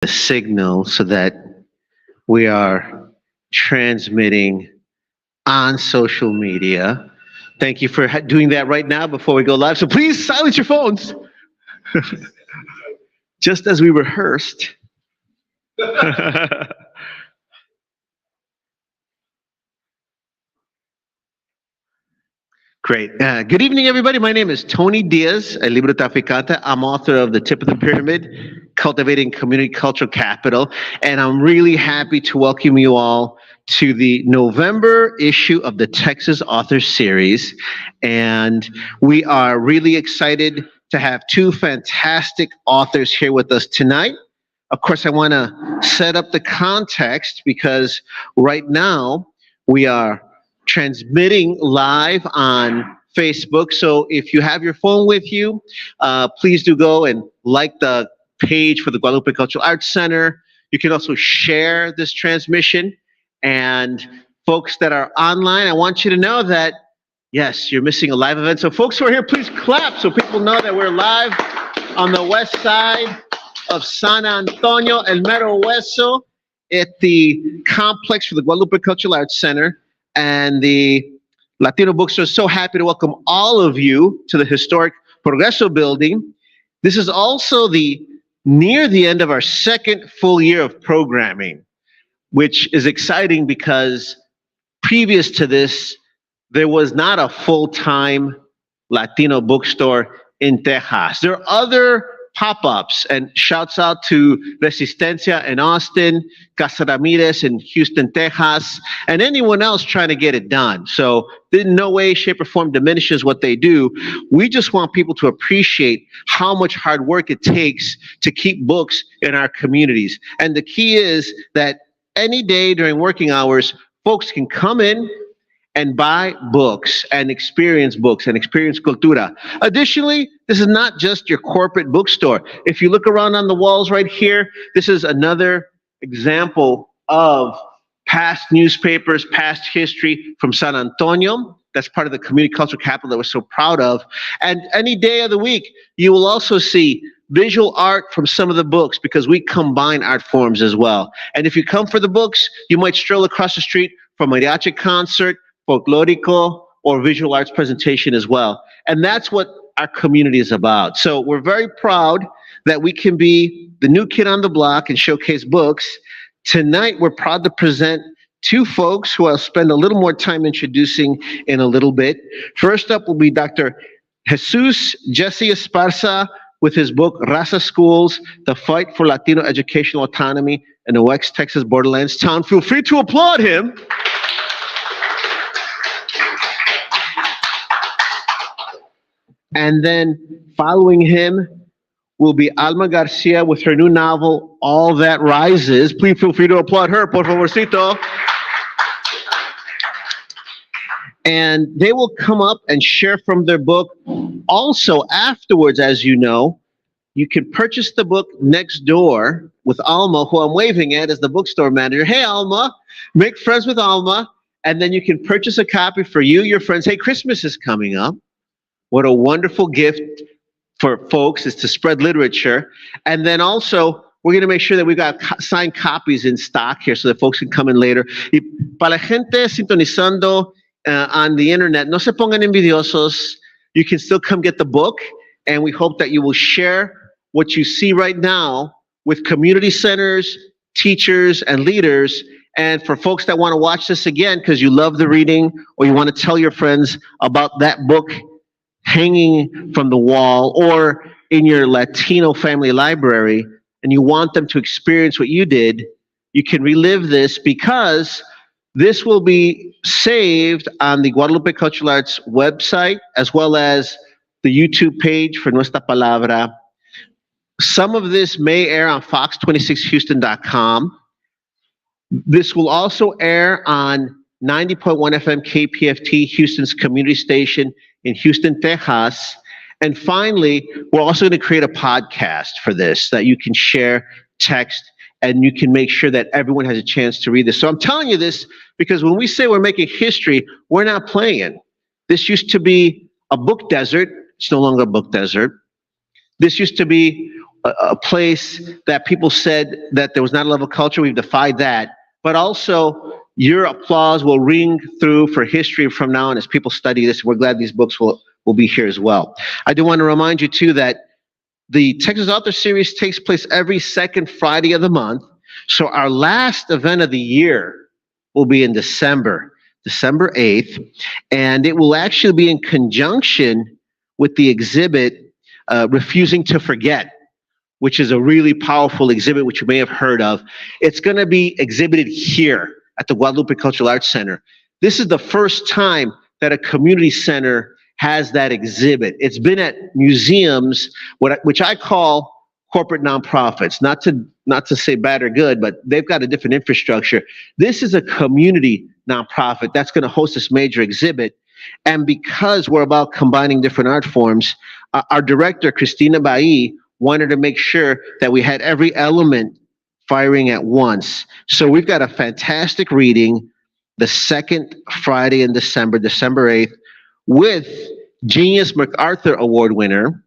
the signal so that we are transmitting on social media. Thank you for doing that right now before we go live. So please silence your phones. Just as we rehearsed. Great. Good evening, everybody. My name is Tony Diaz, a Librotraficante. I'm author of The Tip of the Pyramid, Cultivating Community Cultural Capital, and I'm really happy to welcome you all to the November issue of the Texas Author Series. And we are really excited to have two fantastic authors here with us tonight. Of course, I want to set up the context because right now we are transmitting live on Facebook. So if you have your phone with you, please do go and like the page for the Guadalupe Cultural Arts Center. You can also share this transmission. And folks that are online, I want you to know that, yes, you're missing a live event. So folks who are here, please clap so people know that we're live on the west side of San Antonio, El Mero Hueso, at the complex for the Guadalupe Cultural Arts Center. And the Latino Bookstore is so happy to welcome all of you to the historic Progreso building. This is also near the end of our second full year of programming, which is exciting because previous to this, there was not a full-time Latino bookstore in Texas. There are other pop-ups, and shouts out to Resistencia in Austin, Casa Ramirez in Houston, Texas, and anyone else trying to get it done. So in no way, shape, or form diminishes what they do. We just want people to appreciate how much hard work it takes to keep books in our communities. And the key is that any day during working hours, folks can come in and buy books and experience cultura. Additionally, this is not just your corporate bookstore. If you look around on the walls right here, this is another example of past newspapers, past history from San Antonio. That's part of the community cultural capital that we're so proud of. And any day of the week, you will also see visual art from some of the books because we combine art forms as well. And if you come for the books, you might stroll across the street from a mariachi concert, folklorico, or visual arts presentation as well. And that's what our community is about. So we're very proud that we can be the new kid on the block and showcase books. Tonight, we're proud to present two folks who I'll spend a little more time introducing in a little bit. First up will be Dr. Jesse Esparza with his book, RAZA Schools, The Fight for Latino Educational Autonomy in the West Texas Borderlands Town. Feel free to applaud him. And then following him will be Alma García with her new novel, All That Rises. Please feel free to applaud her, por favorcito. And they will come up and share from their book. Also, afterwards, as you know, you can purchase the book next door with Alma, who I'm waving at as the bookstore manager. Hey, Alma, make friends with Alma, and then you can purchase a copy for you, your friends. Hey, Christmas is coming up. What a wonderful gift for folks is to spread literature. And then also, we're going to make sure that we've got signed copies in stock here so that folks can come in later. Y para la gente sintonizando on the internet, no se pongan envidiosos. You can still come get the book, and we hope that you will share what you see right now with community centers, teachers, and leaders. And for folks that want to watch this again because you love the reading or you want to tell your friends about that book hanging from the wall or in your Latino family library, and you want them to experience what you did, you can relive this because this will be saved on the Guadalupe Cultural Arts website as well as the YouTube page for Nuestra Palabra. Some of this may air on fox26houston.com. This will also air on 90.1 FM KPFT, Houston's community station in Houston, Texas. And finally, we're also going to create a podcast for this that you can share, text, and you can make sure that everyone has a chance to read this. So I'm telling you this because when we say we're making history, we're not playing. This used to be a book desert. It's no longer a book desert. This used to be a place that people said that there was not a level of culture. We've defied that. But also, your applause will ring through for history from now on as people study this. We're glad these books will be here as well. I do want to remind you, too, that the Texas Author Series takes place every second Friday of the month. So our last event of the year will be in December 8th. And it will actually be in conjunction with the exhibit, Refusing to Forget, which is a really powerful exhibit, which you may have heard of. It's going to be exhibited here at the Guadalupe Cultural Arts Center. This is the first time that a community center has that exhibit. It's been at museums, which I call corporate nonprofits, not to say bad or good, but they've got a different infrastructure. This is a community nonprofit that's going to host this major exhibit. And because we're about combining different art forms, our director, Christina Bailly, wanted to make sure that we had every element firing at once. So we've got a fantastic reading the second Friday in December 8th, with Genius MacArthur Award winner,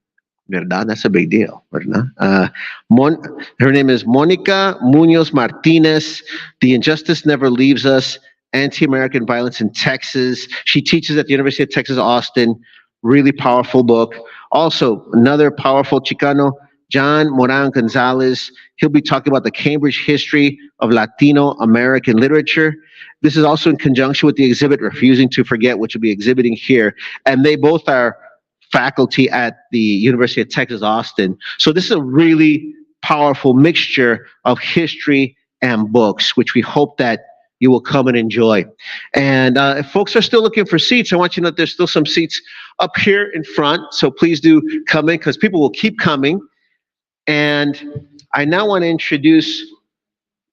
¿verdad? That's a big deal, ¿verdad? Her name is Monica Munoz Martinez. The Injustice Never Leaves Us, Anti-American Violence in Texas. She teaches at the University of Texas, Austin. Really powerful book. Also, another powerful Chicano, John Moran Gonzalez. He'll be talking about the Cambridge history of Latino American literature. This is also in conjunction with the exhibit Refusing to Forget, which will be exhibiting here. And they both are faculty at the University of Texas, Austin. So this is a really powerful mixture of history and books, which we hope that you will come and enjoy. And if folks are still looking for seats, I want you to know that there's still some seats up here in front. So please do come in, because people will keep coming. And I now want to introduce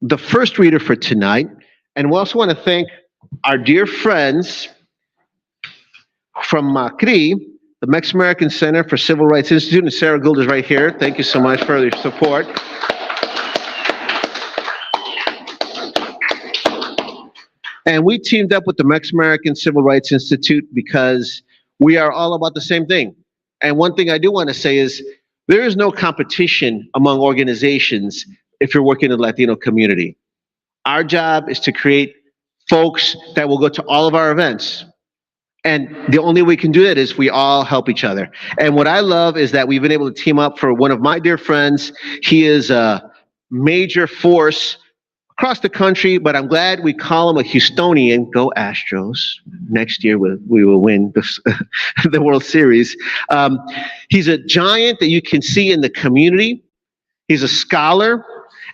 the first reader for tonight. And we also want to thank our dear friends from MACRI, the Mexican American Center for Civil Rights Institute, and Sarah Gould is right here. Thank you so much for your support. And we teamed up with the Mexican American Civil Rights Institute because we are all about the same thing. And one thing I do want to say is there is no competition among organizations if you're working in the Latino community. Our job is to create folks that will go to all of our events. And the only way we can do that is we all help each other. And what I love is that we've been able to team up for one of my dear friends. He is a major force across the country, but I'm glad we call him a Houstonian. Go Astros. Next year we will win the World Series. He's a giant that you can see in the community. He's a scholar.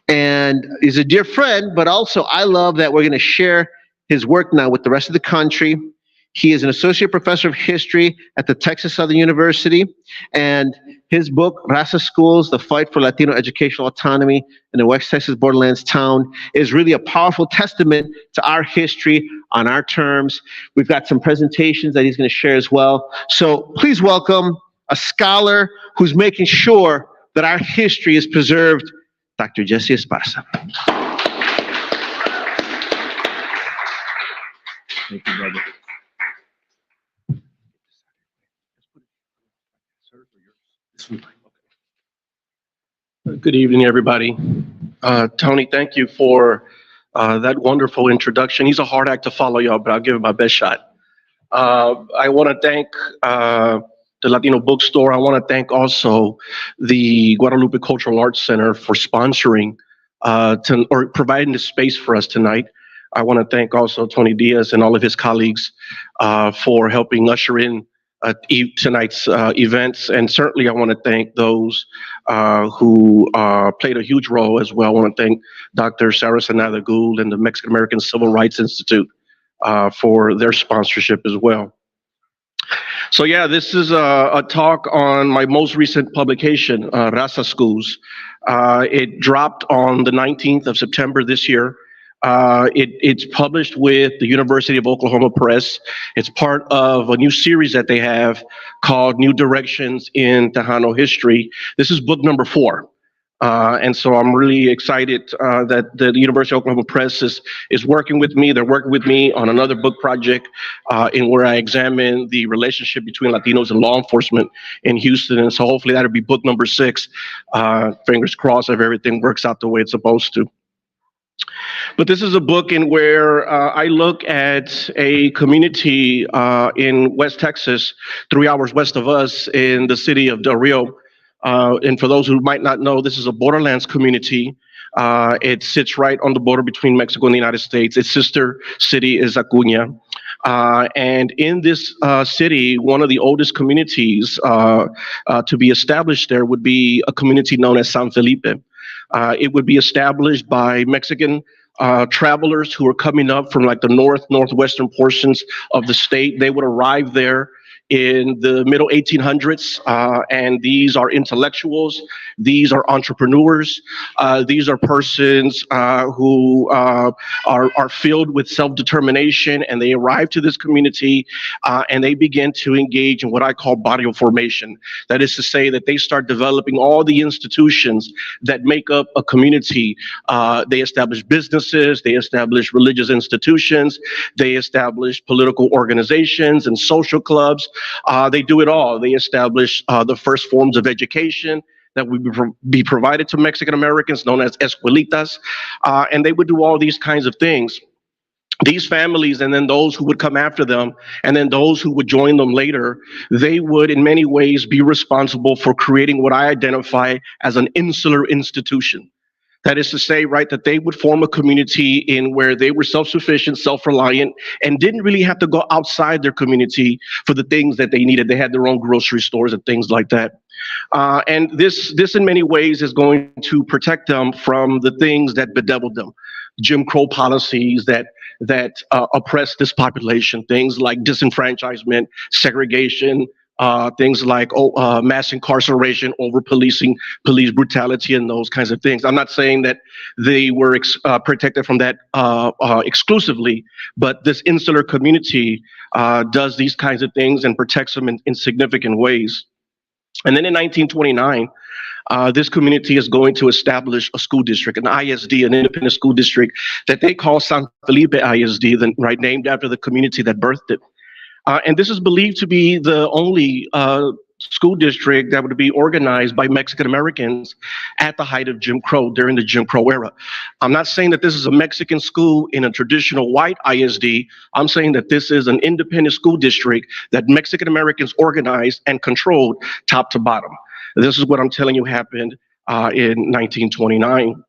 And he's a dear friend, but also I love that we're going to share his work now with the rest of the country. He is an associate professor of history at the Texas Southern University, and his book, RAZA Schools, The Fight for Latino Educational Autonomy in a West Texas Borderlands Town, is really a powerful testament to our history on our terms. We've got some presentations that he's going to share as well. So please welcome a scholar who's making sure that our history is preserved, Dr. Jesse Esparza. Thank you, brother. Good evening, everybody. Tony, thank you for that wonderful introduction. He's a hard act to follow, y'all, but I'll give it my best shot. I want to thank the Latino Bookstore. I want to thank also the Guadalupe Cultural Arts Center for sponsoring or providing the space for us tonight. I want to thank also Tony Diaz and all of his colleagues for helping usher in tonight's events. And certainly I want to thank those who played a huge role as well. I want to thank Dr. Sarah Sanada Gould and the Mexican American Civil Rights Institute for their sponsorship as well. So yeah, this is a talk on my most recent publication, RAZA Schools. It dropped on the 19th of September this year. It's published with the University of Oklahoma Press. It's part of a new series that they have called New Directions in Tejano History. This is book number 4. And so I'm really excited that the University of Oklahoma Press is working with me. They're working with me on another book project in where I examine the relationship between Latinos and law enforcement in Houston. And so hopefully that'll be book number 6. Fingers crossed if everything works out the way it's supposed to. But this is a book in where I look at a community in West Texas, 3 hours west of us in the city of Del Rio. And for those who might not know, this is a borderlands community. It sits right on the border between Mexico and the United States. Its sister city is Acuña. And in this city, one of the oldest communities to be established there would be a community known as San Felipe. It would be established by Mexican travelers who are coming up from like the northwestern portions of the state. They would arrive there in the middle 1800s, and these are intellectuals, these are entrepreneurs, these are persons who are filled with self-determination, and they arrive to this community and they begin to engage in what I call barrio formation. That is to say that they start developing all the institutions that make up a community. They establish businesses, they establish religious institutions, they establish political organizations and social clubs. They do it all. They establish the first forms of education that would be provided to Mexican Americans, known as escuelitas, and they would do all these kinds of things. These families, and then those who would come after them, and then those who would join them later, they would in many ways be responsible for creating what I identify as an insular institution. That is to say, right, that they would form a community in where they were self-sufficient, self-reliant, and didn't really have to go outside their community for the things that they needed. They had their own grocery stores and things like that. And this in many ways is going to protect them from the things that bedeviled them. Jim Crow policies that oppress this population, things like disenfranchisement, segregation, things like mass incarceration, over policing, police brutality, and those kinds of things. I'm not saying that they were protected from that exclusively, but this insular community does these kinds of things and protects them in significant ways. And then in 1929, this community is going to establish a school district, an ISD, an independent school district that they call San Felipe ISD, right, named after the community that birthed it. And this is believed to be the only school district that would be organized by Mexican Americans at the height of Jim Crow, during the Jim Crow era. I'm not saying that this is a Mexican school in a traditional white ISD. I'm saying that this is an independent school district that Mexican Americans organized and controlled top to bottom. This is what I'm telling you happened in 1929.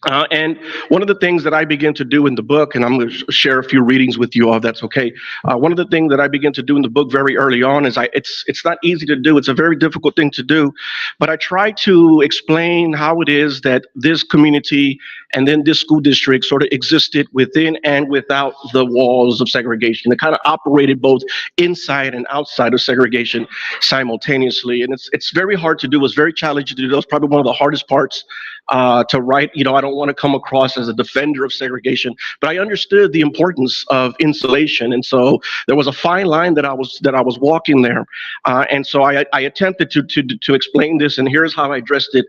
And one of the things that I begin to do in the book, and I'm going to share a few readings with you all, if that's okay. One of the things that I begin to do in the book very early on is it's not easy to do. It's a very difficult thing to do, but I try to explain how it is that this community and then this school district sort of existed within and without the walls of segregation. It kind of operated both inside and outside of segregation simultaneously. And it's very hard to do. It's very challenging to do. That's probably one of the hardest parts to write. You know, I don't want to come across as a defender of segregation, but I understood the importance of insulation, and so there was a fine line that I was walking there, and so I attempted to explain this, and here's how I addressed it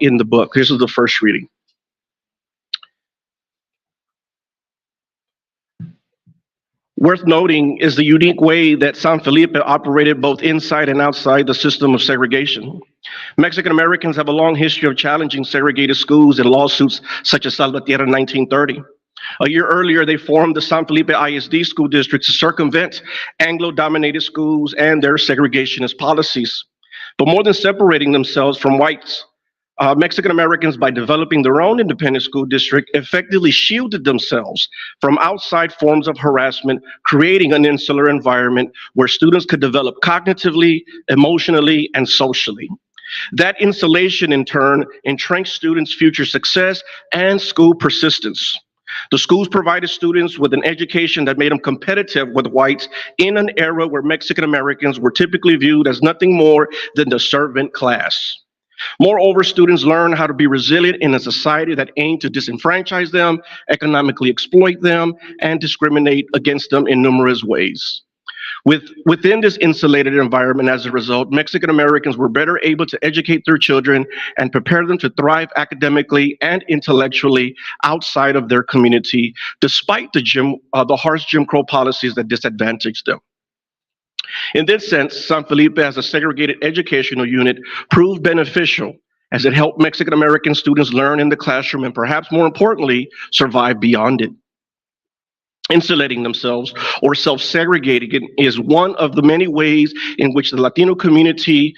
in the book. This is the first reading. Worth noting is the unique way that San Felipe operated both inside and outside the system of segregation. Mexican Americans have a long history of challenging segregated schools in lawsuits such as Salvatierra in 1930. A year earlier, they formed the San Felipe ISD school district to circumvent Anglo-dominated schools and their segregationist policies. But more than separating themselves from whites, Mexican Americans, by developing their own independent school district, effectively shielded themselves from outside forms of harassment, creating an insular environment where students could develop cognitively, emotionally, and socially. That insulation, in turn, entrenched students' future success and school persistence. The schools provided students with an education that made them competitive with whites in an era where Mexican Americans were typically viewed as nothing more than the servant class. Moreover, students learn how to be resilient in a society that aimed to disenfranchise them, economically exploit them, and discriminate against them in numerous ways. Within this insulated environment, as a result, Mexican Americans were better able to educate their children and prepare them to thrive academically and intellectually outside of their community, despite the harsh Jim Crow policies that disadvantaged them. In this sense, San Felipe, as a segregated educational unit, proved beneficial as it helped Mexican American students learn in the classroom and, perhaps more importantly, survive beyond it. Insulating themselves or self-segregating is one of the many ways in which the Latino community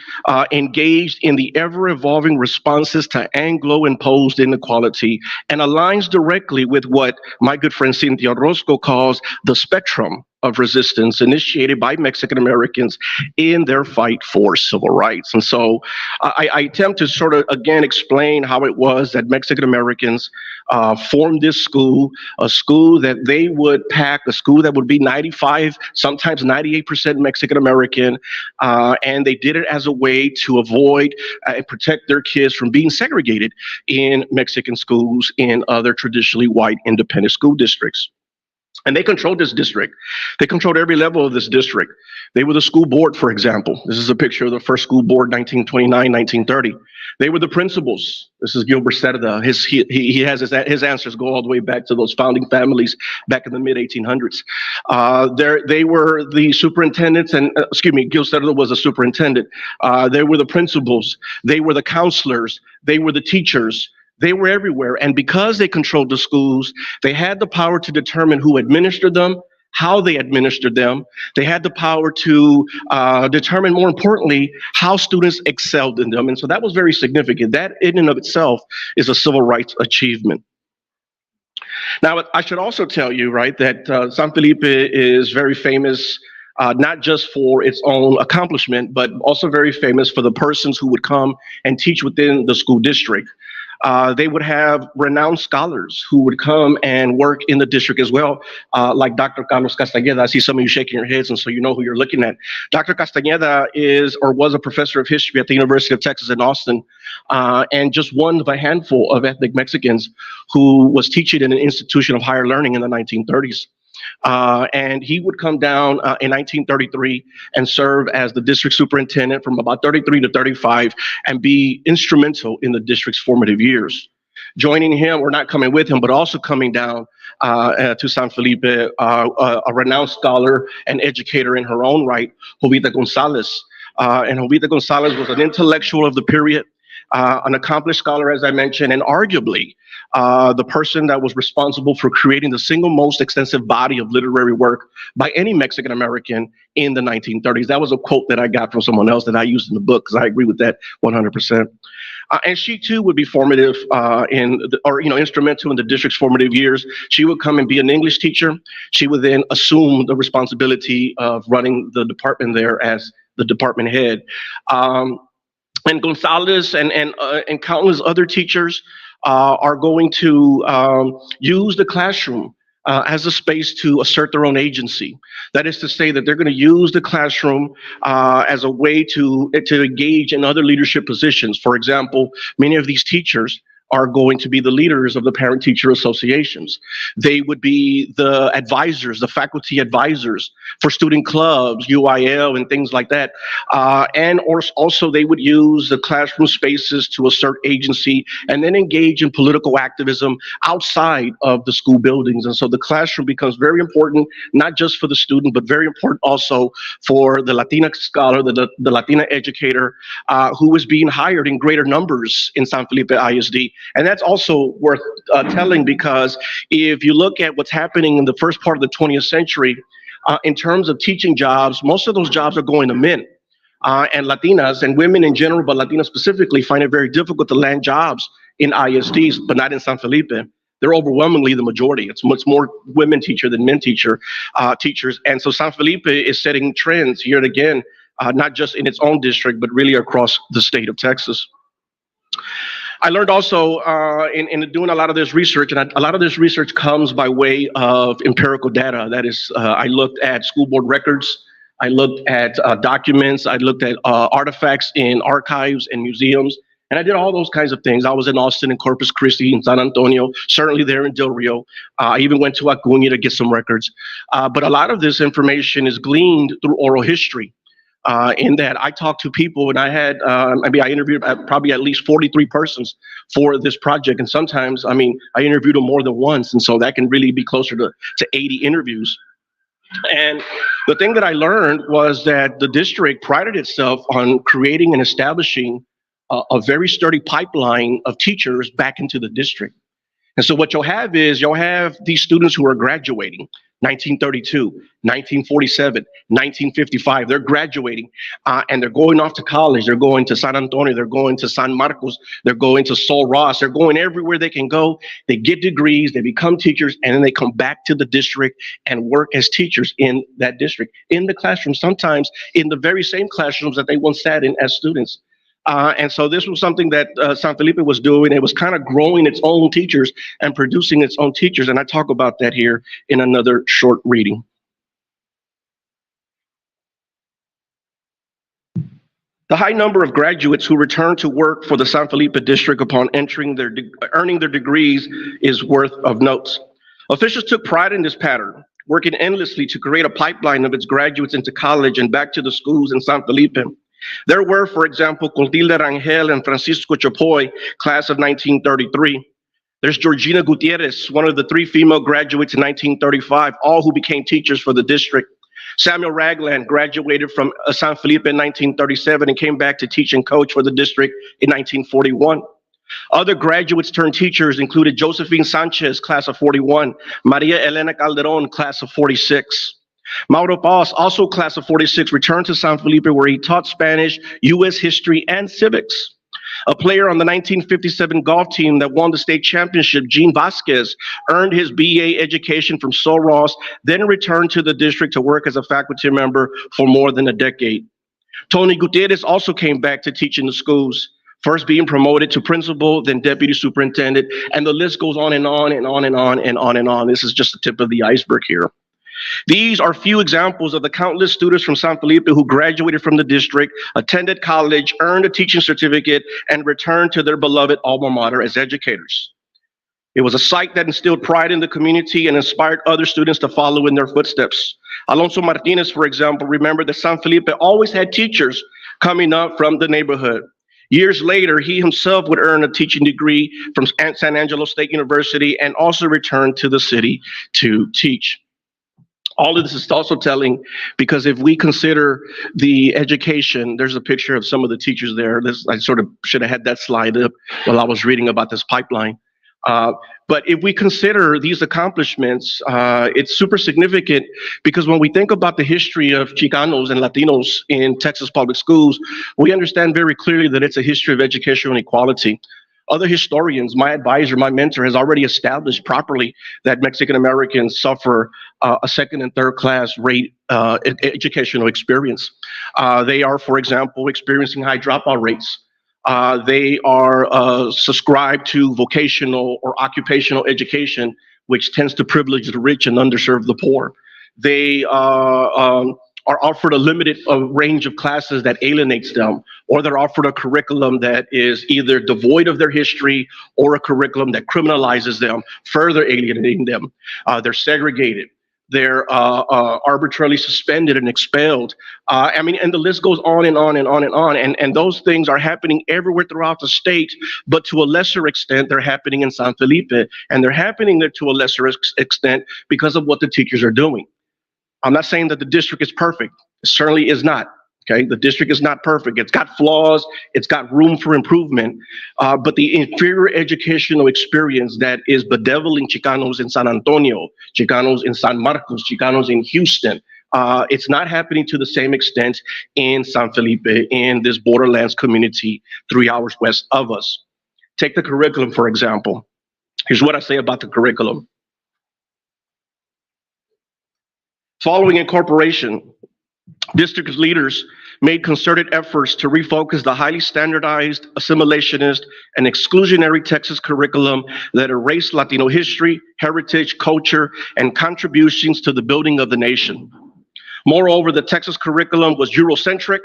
engaged in the ever-evolving responses to Anglo-imposed inequality, and aligns directly with what my good friend Cynthia Orozco calls the spectrum of resistance initiated by Mexican Americans in their fight for civil rights. And so I attempt to sort of, again, explain how it was that Mexican Americans formed this school, a school that they would pack, a school that would be 95, sometimes 98% Mexican American, and they did it as a way to avoid and protect their kids from being segregated in Mexican schools in other traditionally white independent school districts. And they controlled this district. They controlled every level of this district. They were the school board, for example. This is a picture of the first school board, 1929, 1930. They were the principals. This is Gilbert Cerda. He has his ancestors go all the way back to those founding families back in the mid-1800s. They were the superintendents, and Gil Cerda was a superintendent. They were the principals. They were the counselors. They were the teachers. They were everywhere. And because they controlled the schools, they had the power to determine who administered them, how they administered them. They had the power to determine, more importantly, how students excelled in them. And so that was very significant. That in and of itself is a civil rights achievement. Now, I should also tell you, right, that San Felipe is very famous not just for its own accomplishment, but also very famous for the persons who would come and teach within the school district. They would have renowned scholars who would come and work in the district as well, like Dr. Carlos Castañeda. I see some of you shaking your heads, and so you know who you're looking at. Dr. Castañeda is or was a professor of history at the University of Texas in Austin, and just one of a handful of ethnic Mexicans who was teaching in an institution of higher learning in the 1930s. And he would come down in 1933 and serve as the district superintendent from about 33 to 35 and be instrumental in the district's formative years. Joining him, or not coming with him, but also coming down to San Felipe, a renowned scholar and educator in her own right, Jovita Gonzalez. And Jovita Gonzalez was an intellectual of the period, an accomplished scholar, as I mentioned, and arguably the person that was responsible for creating the single most extensive body of literary work by any Mexican American in the 1930s. That was a quote that I got from someone else that I used in the book, because I agree with that 100%. And she too would be formative instrumental in the district's formative years. She would come and be an English teacher. She would then assume the responsibility of running the department there as the department head. And Gonzalez and countless other teachers are going to use the classroom as a space to assert their own agency. That is to say that they're going to use the classroom as a way to engage in other leadership positions. For example, many of these teachers are going to be the leaders of the parent-teacher associations. They would be the advisors, the faculty advisors for student clubs, UIL, and things like that. And also they would use the classroom spaces to assert agency and then engage in political activism outside of the school buildings. And so the classroom becomes very important, not just for the student, but very important also for the Latina scholar, the Latina educator who is being hired in greater numbers in San Felipe ISD. And that's also worth telling, because if you look at what's happening in the first part of the 20th century, in terms of teaching jobs, most of those jobs are going to men and Latinas, and women in general, but Latinas specifically, find it very difficult to land jobs in ISDs, but not in San Felipe. They're overwhelmingly the majority. It's much more women teacher than men teachers. And so San Felipe is setting trends here and again, not just in its own district, but really across the state of Texas. I learned also in doing a lot of this research, and a lot of this research comes by way of empirical data. That is, I looked at school board records, I looked at documents, I looked at artifacts in archives and museums, And I did all those kinds of things. I was in Austin and Corpus Christi and San Antonio, certainly there in Del Rio. I even went to Acuña to get some records. But a lot of this information is gleaned through oral history. In that I talked to people, and I interviewed probably at least 43 persons for this project. And sometimes, I interviewed them more than once. And so that can really be closer to 80 interviews. And the thing that I learned was that the district prided itself on creating and establishing a very sturdy pipeline of teachers back into the district. And so what you'll have these students who are graduating, 1932, 1947, 1955, they're graduating and they're going off to college. They're going to San Antonio, they're going to San Marcos, they're going to Sol Ross, they're going everywhere they can go. They get degrees, they become teachers, and then they come back to the district and work as teachers in that district, in the classroom, sometimes in the very same classrooms that they once sat in as students. And so this was something that San Felipe was doing. It was kind of growing its own teachers and producing its own teachers. And I talk about that here in another short reading. The high number of graduates who return to work for the San Felipe district upon earning their degrees is worth of note. Officials took pride in this pattern, working endlessly to create a pipeline of its graduates into college and back to the schools in San Felipe. There were, for example, Clotilde Rangel and Francisco Chapoy, class of 1933. There's Georgina Gutierrez, one of the 3 female graduates in 1935, all who became teachers for the district. Samuel Ragland graduated from San Felipe in 1937 and came back to teach and coach for the district in 1941. Other graduates turned teachers included Josephine Sanchez, class of 41, Maria Elena Calderon, class of 46. Mauro Paz, also class of 46, returned to San Felipe where he taught Spanish, U.S. history, and civics. A player on the 1957 golf team that won the state championship, Gene Vasquez, earned his BA education from Sol Ross, then returned to the district to work as a faculty member for more than a decade. Tony Gutierrez also came back to teach in the schools, first being promoted to principal, then deputy superintendent, and the list goes on and on and on and on and on and on. This is just the tip of the iceberg here. These are few examples of the countless students from San Felipe who graduated from the district, attended college, earned a teaching certificate, and returned to their beloved alma mater as educators. It was a site that instilled pride in the community and inspired other students to follow in their footsteps. Alonso Martinez, for example, remembered that San Felipe always had teachers coming up from the neighborhood. Years later, he himself would earn a teaching degree from San Angelo State University and also return to the city to teach. All of this is also telling because if we consider the education, there's a picture of some of the teachers there. I sort of should have had that slide up while I was reading about this pipeline. But if we consider these accomplishments, it's super significant because when we think about the history of Chicanos and Latinos in Texas public schools, we understand very clearly that it's a history of educational inequality. Other historians, my advisor, my mentor, has already established properly that Mexican Americans suffer a second and third class rate educational experience. They are, for example, experiencing high dropout rates. They are subscribed to vocational or occupational education, which tends to privilege the rich and underserve the poor. They are offered a limited range of classes that alienates them, or they're offered a curriculum that is either devoid of their history or a curriculum that criminalizes them, further alienating them. They're segregated. They're arbitrarily suspended and expelled. And the list goes on and on and on and on. And those things are happening everywhere throughout the state, but to a lesser extent, they're happening in San Felipe. And they're happening there to a lesser extent because of what the teachers are doing. I'm not saying that the district is perfect. It certainly is not. Okay, the district is not perfect. It's got flaws. It's got room for improvement. But the inferior educational experience that is bedeviling Chicanos in San Antonio, Chicanos in San Marcos, Chicanos in Houston, it's not happening to the same extent in San Felipe, in this borderlands community 3 hours west of us. Take the curriculum, for example. Here's what I say about the curriculum. Following incorporation, district leaders made concerted efforts to refocus the highly standardized, assimilationist, and exclusionary Texas curriculum that erased Latino history, heritage, culture, and contributions to the building of the nation. Moreover, the Texas curriculum was Eurocentric,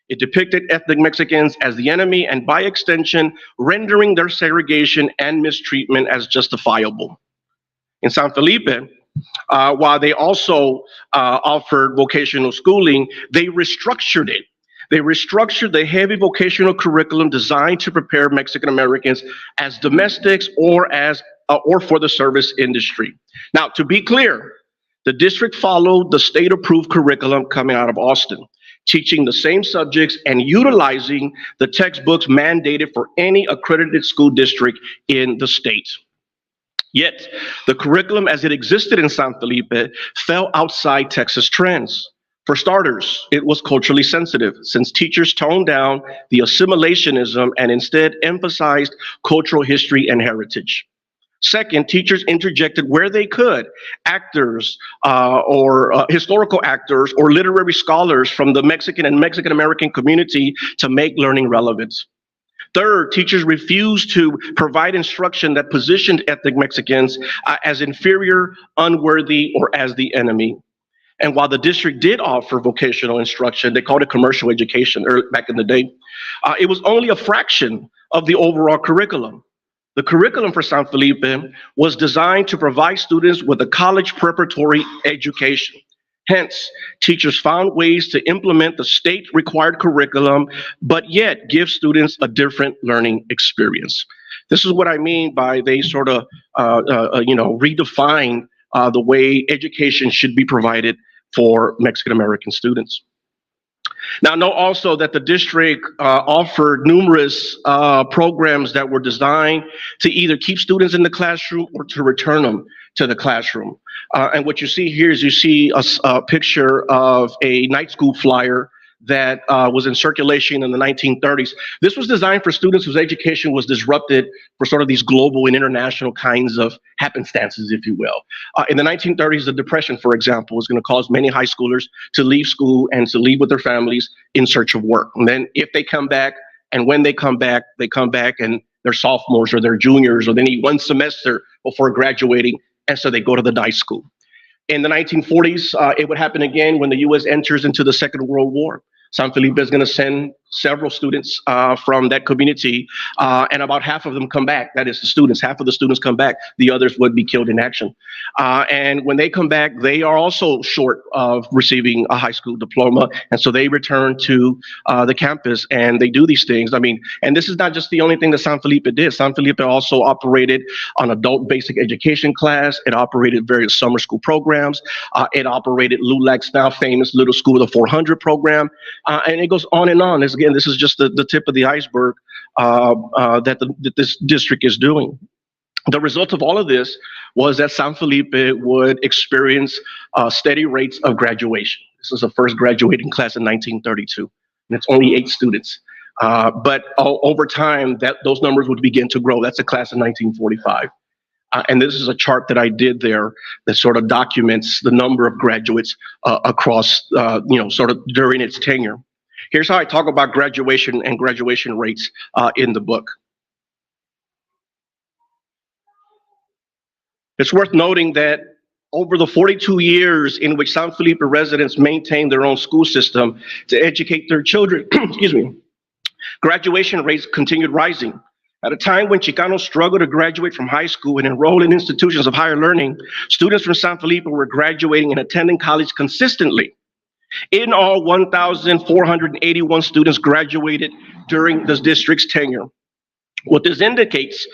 It depicted ethnic Mexicans as the enemy and, by extension, rendering their segregation and mistreatment as justifiable. In San Felipe, while they also offered vocational schooling, they restructured it. They restructured the heavy vocational curriculum designed to prepare Mexican Americans as domestics or for the service industry. Now, to be clear, the district followed the state-approved curriculum coming out of Austin, teaching the same subjects and utilizing the textbooks mandated for any accredited school district in the state. Yet, the curriculum as it existed in San Felipe fell outside Texas trends. For starters, it was culturally sensitive, since teachers toned down the assimilationism and instead emphasized cultural history and heritage. Second, teachers interjected where they could actors or historical actors or literary scholars from the Mexican and Mexican American community to make learning relevant. Third, teachers refused to provide instruction that positioned ethnic Mexicans as inferior, unworthy, or as the enemy. And while the district did offer vocational instruction, they called it commercial education back in the day, it was only a fraction of the overall curriculum. The curriculum for San Felipe was designed to provide students with a college preparatory education. Hence, teachers found ways to implement the state-required curriculum, but yet give students a different learning experience. This is what I mean by they sort of, redefine the way education should be provided for Mexican-American students. Now, note also that the district offered numerous programs that were designed to either keep students in the classroom or to return them to the classroom. And what you see here is you see a picture of a night school flyer that was in circulation in the 1930s. This was designed for students whose education was disrupted for sort of these global and international kinds of happenstances, if you will. In the 1930s, the Depression, for example, was going to cause many high schoolers to leave school and to leave with their families in search of work. And then if they come back, and when they come back and they're sophomores or they're juniors, or they need one semester before graduating, and so they go to the night school. In the 1940s, it would happen again when the U.S. enters into the Second World War. San Felipe is going to send several students from that community, and about half of them come back. That is the students. Half of the students come back. The others would be killed in action. And when they come back, they are also short of receiving a high school diploma. And so they return to the campus and they do these things. I mean, and this is not just the only thing that San Felipe did. San Felipe also operated an adult basic education class. It operated various summer school programs. It operated LULAC's now famous Little School of the 400 program. And it goes on and on. Again, this is just the tip of the iceberg that this district is doing. The result of all of this was that San Felipe would experience steady rates of graduation. This is the first graduating class in 1932, and it's only 8 students. But over time, those numbers would begin to grow. That's a class in 1945. And this is a chart that I did there that sort of documents the number of graduates across, sort of during its tenure. Here's how I talk about graduation and graduation rates in the book. It's worth noting that over the 42 years in which San Felipe residents maintained their own school system to educate their children, excuse me, graduation rates continued rising. At a time when Chicanos struggled to graduate from high school and enroll in institutions of higher learning, students from San Felipe were graduating and attending college consistently. In all, 1,481 students graduated during the district's tenure. What this indicates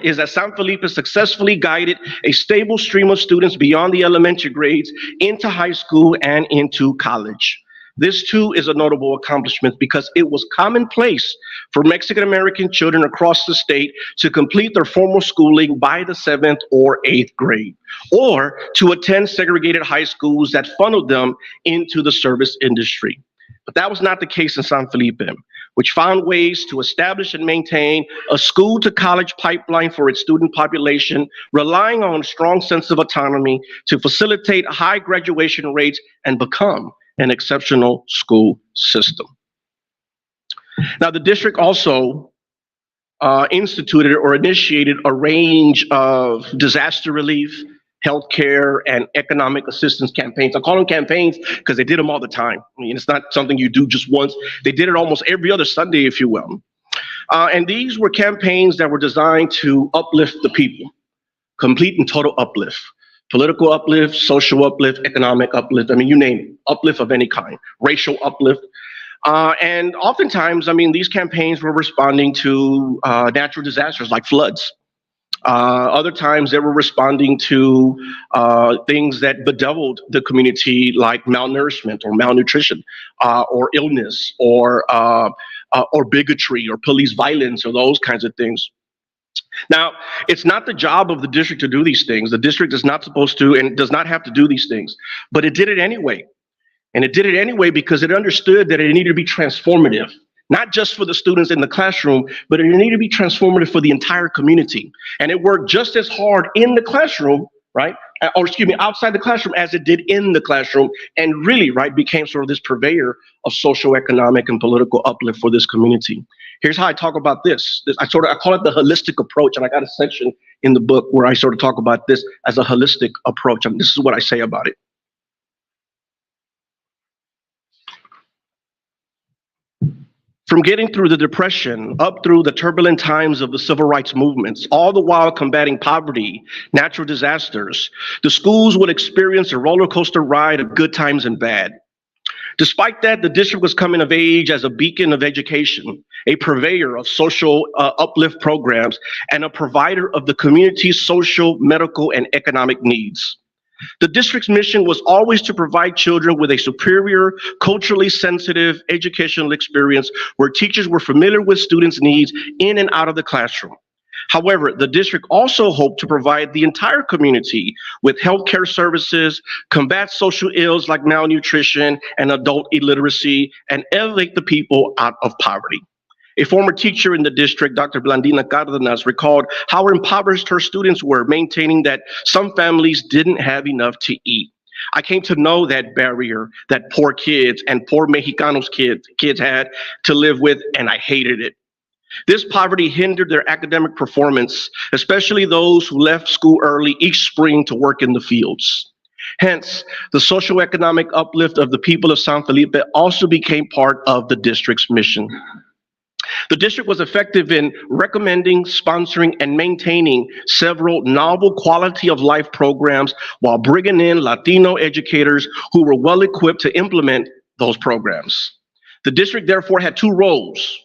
is that San Felipe successfully guided a stable stream of students beyond the elementary grades into high school and into college. This too is a notable accomplishment because it was commonplace for Mexican-American children across the state to complete their formal schooling by the 7th or 8th grade, or to attend segregated high schools that funneled them into the service industry. But that was not the case in San Felipe, which found ways to establish and maintain a school-to-college pipeline for its student population, relying on a strong sense of autonomy to facilitate high graduation rates and become an exceptional school system. Now, the district also instituted or initiated a range of disaster relief healthcare, and economic assistance campaigns. I call them campaigns because they did them all the time. I mean, it's not something you do just once. They did it almost every other Sunday, if you will. And these were campaigns that were designed to uplift the people, complete and total uplift. Political uplift, social uplift, economic uplift, I mean, you name it, uplift of any kind, racial uplift. And oftentimes, I mean, these campaigns were responding to natural disasters like floods. Other times they were responding to things that bedeviled the community, like malnourishment or malnutrition, or illness, or bigotry, or police violence, or those kinds of things. Now, it's not the job of the district to do these things. The district is not supposed to and does not have to do these things, but it did it anyway. And it did it anyway because it understood that it needed to be transformative, not just for the students in the classroom, but it needed to be transformative for the entire community. And it worked just as hard in the classroom, right? Or excuse me, outside the classroom as it did in the classroom, and really, right, became sort of this purveyor of social, economic, and political uplift for this community. Here's how I talk about this. I call it the holistic approach, and I got a section in the book where I sort of talk about this as a holistic approach. And this is what I say about it. From getting through the Depression, up through the turbulent times of the civil rights movements, all the while combating poverty, natural disasters, the schools would experience a roller coaster ride of good times and bad. Despite that, the district was coming of age as a beacon of education, a purveyor of social uplift programs, and a provider of the community's social, medical, and economic needs. The district's mission was always to provide children with a superior, culturally sensitive educational experience where teachers were familiar with students' needs in and out of the classroom. However, the district also hoped to provide the entire community with healthcare services, combat social ills like malnutrition and adult illiteracy, and elevate the people out of poverty. A former teacher in the district, Dr. Blandina Cárdenas, recalled how impoverished her students were, maintaining that some families didn't have enough to eat. I came to know that barrier that poor kids and poor Mexicanos kids had to live with, and I hated it. This poverty hindered their academic performance, especially those who left school early each spring to work in the fields. Hence, the socioeconomic uplift of the people of San Felipe also became part of the district's mission. The district was effective in recommending, sponsoring, and maintaining several novel quality of life programs while bringing in Latino educators who were well equipped to implement those programs. The district therefore had two roles: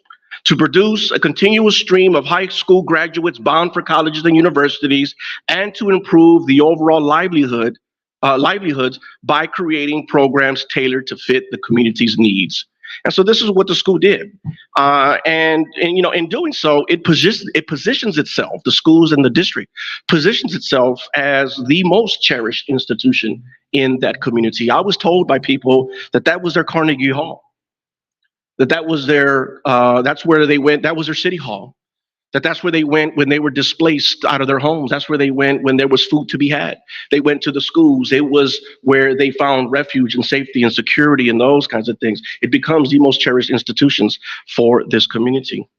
to produce a continuous stream of high school graduates bound for colleges and universities, and to improve the overall livelihoods by creating programs tailored to fit the community's needs. And so this is what the school did. And you know, in doing so, it positions itself, the schools and the district, positions itself as the most cherished institution in that community. I was told by people that that was their Carnegie Hall, that was their, that's where they went, that was their city hall, that's where they went when they were displaced out of their homes. That's where they went when there was food to be had. They went to the schools. It was where they found refuge and safety and security and those kinds of things. It becomes the most cherished institutions for this community.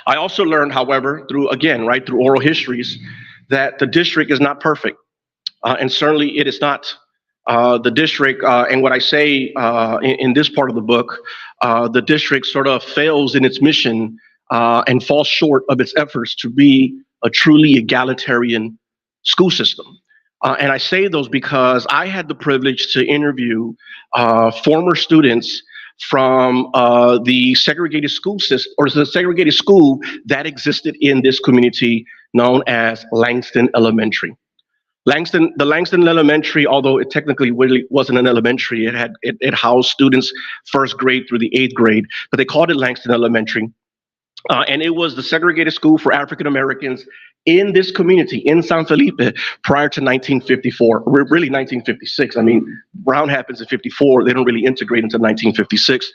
I also learned, however, through oral histories, that the district is not perfect. And certainly it is not. The district, and what I say in this part of the book, the district sort of fails in its mission and falls short of its efforts to be a truly egalitarian school system. And I say those because I had the privilege to interview former students from the segregated school system, or the segregated school that existed in this community known as Langston Elementary. The Langston Elementary, although it technically really wasn't an elementary, it housed students first grade through the 8th grade, but they called it Langston Elementary. And it was the segregated school for African Americans in this community, in San Felipe, prior to 1954, really 1956. I mean, Brown happens in 54. They don't really integrate until 1956.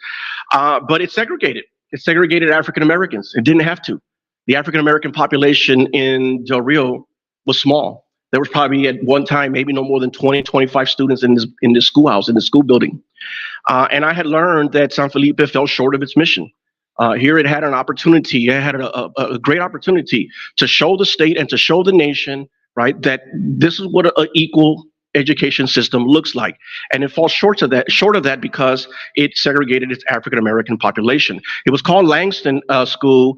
But it segregated African Americans. It didn't have to. The African American population in Del Rio was small. There was probably at one time, maybe no more than 20, 25 students in this schoolhouse, in the school building. And I had learned that San Felipe fell short of its mission. Here it had an opportunity, it had a great opportunity to show the state and to show the nation right? That this is what an equal education system looks like, and it falls short of that because it segregated its African American population. It was called Langston School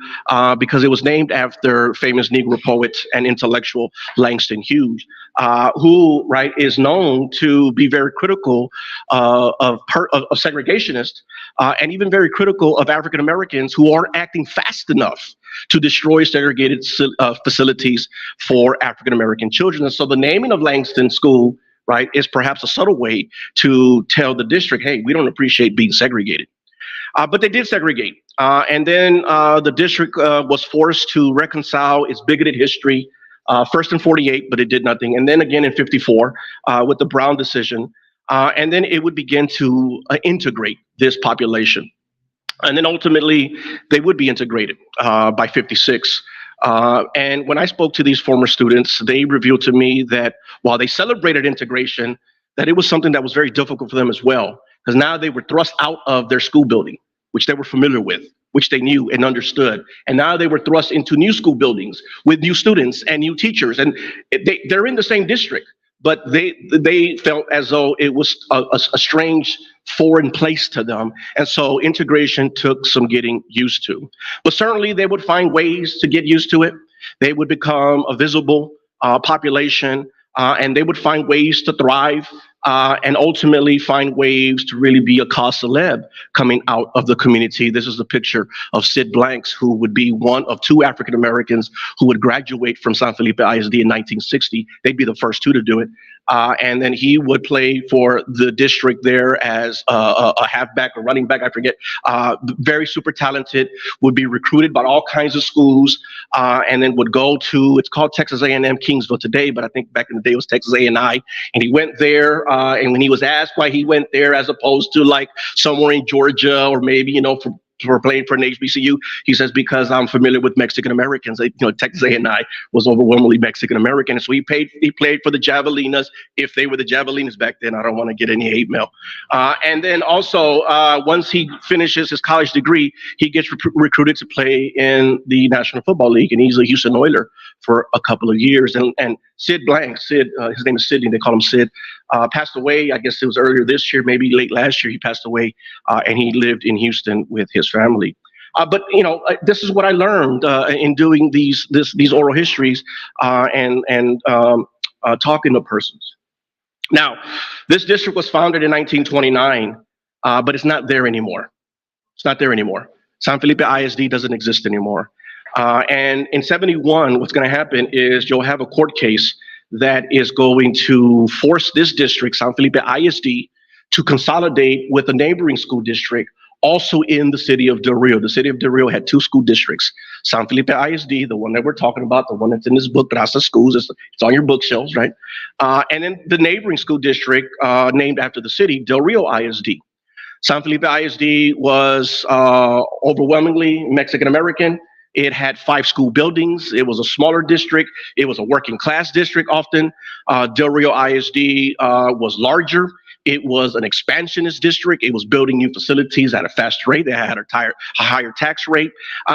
because it was named after famous Negro poet and intellectual Langston Hughes, who, right, is known to be very critical of segregationists and even very critical of African Americans who aren't acting fast enough to destroy segregated facilities for African American children. And so the naming of Langston School, right, is perhaps a subtle way to tell the district, hey, we don't appreciate being segregated. But they did segregate. And then the district was forced to reconcile its bigoted history, first in 48, but it did nothing. And then again in 54 with the Brown decision. And then it would begin to integrate this population. And then ultimately, they would be integrated by 56. And when I spoke to these former students, they revealed to me that while they celebrated integration, that it was something that was very difficult for them as well, because now they were thrust out of their school building, which they were familiar with, which they knew and understood. And now they were thrust into new school buildings with new students and new teachers. And they're in the same district, but they felt as though it was a strange foreign place to them. And so integration took some getting used to. But certainly they would find ways to get used to it. They would become a visible population, and they would find ways to thrive and ultimately find ways to really be a cause célèbre coming out of the community. This is a picture of Sid Blanks, who would be one of two African Americans who would graduate from San Felipe ISD in 1960. They'd be the first two to do it. And then he would play for the district there as a halfback or running back, I forget. Very super talented, would be recruited by all kinds of schools, and then would go to, it's called Texas A&M Kingsville today, but I think back in the day it was Texas A&I. And he went there, and when he was asked why he went there as opposed to like somewhere in Georgia or maybe, for playing for an HBCU, he says, because I'm familiar with Mexican Americans. Texas A&I was overwhelmingly Mexican American. So he played for the Javelinas, if they were the Javelinas back then. I don't want to get any hate mail. And then also, once he finishes his college degree, he gets recruited to play in the National Football League, and he's a Houston Oiler for a couple of years. And Sid Blanks, his name is Sidney, they call him Sid, passed away. I guess it was earlier this year, maybe late last year, he passed away, and he lived in Houston with his family. But this is what I learned in doing these oral histories and talking to persons. Now, this district was founded in 1929, but it's not there anymore. It's not there anymore. San Felipe ISD doesn't exist anymore. And in 71, what's going to happen is you'll have a court case that is going to force this district, San Felipe ISD, to consolidate with a neighboring school district also in the city of Del Rio. The city of Del Rio had two school districts, San Felipe ISD, the one that we're talking about, the one that's in this book, RAZA Schools, it's on your bookshelves, right? And then the neighboring school district named after the city, Del Rio ISD. San Felipe ISD was overwhelmingly Mexican-American. It had 5 school buildings. It was a smaller district. It was a working class district often. Del Rio ISD was larger. It was an expansionist district. It was building new facilities at a faster rate. They had a higher tax rate.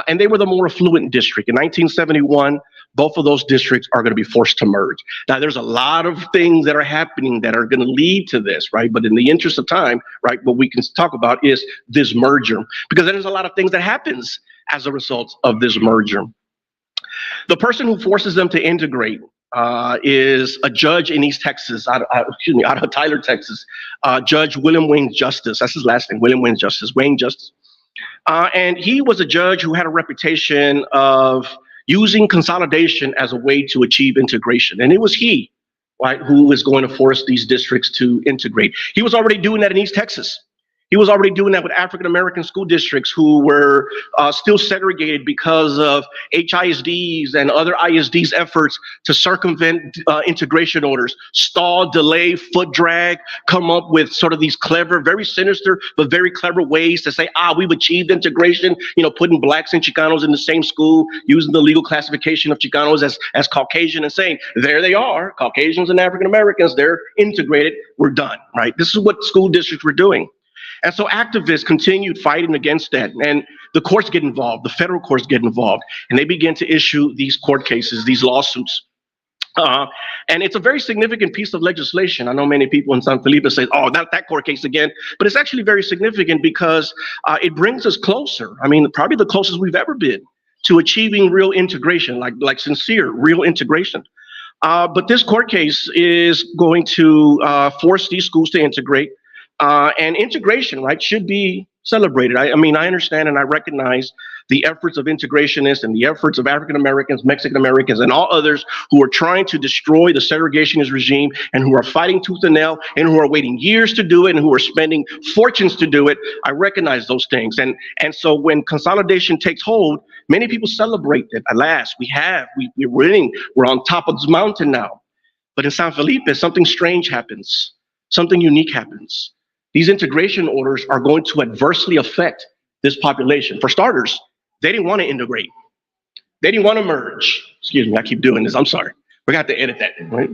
And they were the more affluent district. In 1971, both of those districts are going to be forced to merge. Now, there's a lot of things that are happening that are going to lead to this, right? But in the interest of time, right, what we can talk about is this merger, because there's a lot of things that happens as a result of this merger. The person who forces them to integrate is a judge in East Texas, out of Tyler, Texas, Judge William Wayne Justice. That's his last name, William Wayne Justice, Wayne Justice. And he was a judge who had a reputation of using consolidation as a way to achieve integration. And it was he, right, who was going to force these districts to integrate. He was already doing that in East Texas. He was already doing that with African-American school districts who were still segregated because of HISDs and other ISDs' efforts to circumvent integration orders, stall, delay, foot drag, come up with sort of these clever, very sinister, but very clever ways to say, we've achieved integration, putting blacks and Chicanos in the same school, using the legal classification of Chicanos as Caucasian and saying, there they are, Caucasians and African-Americans, they're integrated, we're done, right? This is what school districts were doing. And so activists continued fighting against that, and the courts get involved, the federal courts get involved, and they begin to issue these court cases, these lawsuits. And it's a very significant piece of legislation. I know many people in San Felipe say, oh, not that court case again, but it's actually very significant because it brings us closer. I mean, probably the closest we've ever been to achieving real integration, like sincere, real integration. But this court case is going to force these schools to integrate, and integration, right, should be celebrated. I mean, I understand and I recognize the efforts of integrationists and the efforts of African Americans, Mexican Americans, and all others who are trying to destroy the segregationist regime and who are fighting tooth and nail and who are waiting years to do it and who are spending fortunes to do it. I recognize those things. And so when consolidation takes hold, many people celebrate that. At last, we're winning. We're on top of this mountain now. But in San Felipe, something strange happens. Something unique happens. These integration orders are going to adversely affect this population. For starters, they didn't want to integrate. They didn't want to merge. Excuse me, I keep doing this. I'm sorry. We're going to have to edit that, right?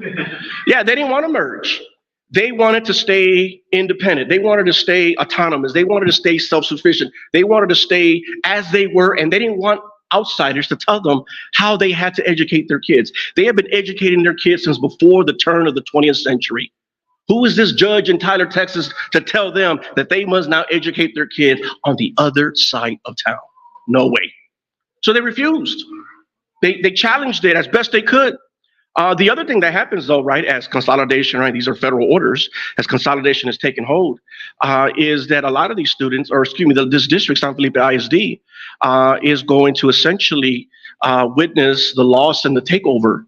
Yeah, they didn't want to merge. They wanted to stay independent. They wanted to stay autonomous. They wanted to stay self-sufficient. They wanted to stay as they were, and they didn't want outsiders to tell them how they had to educate their kids. They have been educating their kids since before the turn of the 20th century. Who is this judge in Tyler, Texas, to tell them that they must now educate their kids on the other side of town? No way. So they refused. They challenged it as best they could. The other thing that happens, though, right, as consolidation, right, these are federal orders, as consolidation has taken hold, is that a lot of these students, or excuse me, this district, San Felipe ISD, is going to essentially witness the loss and the takeover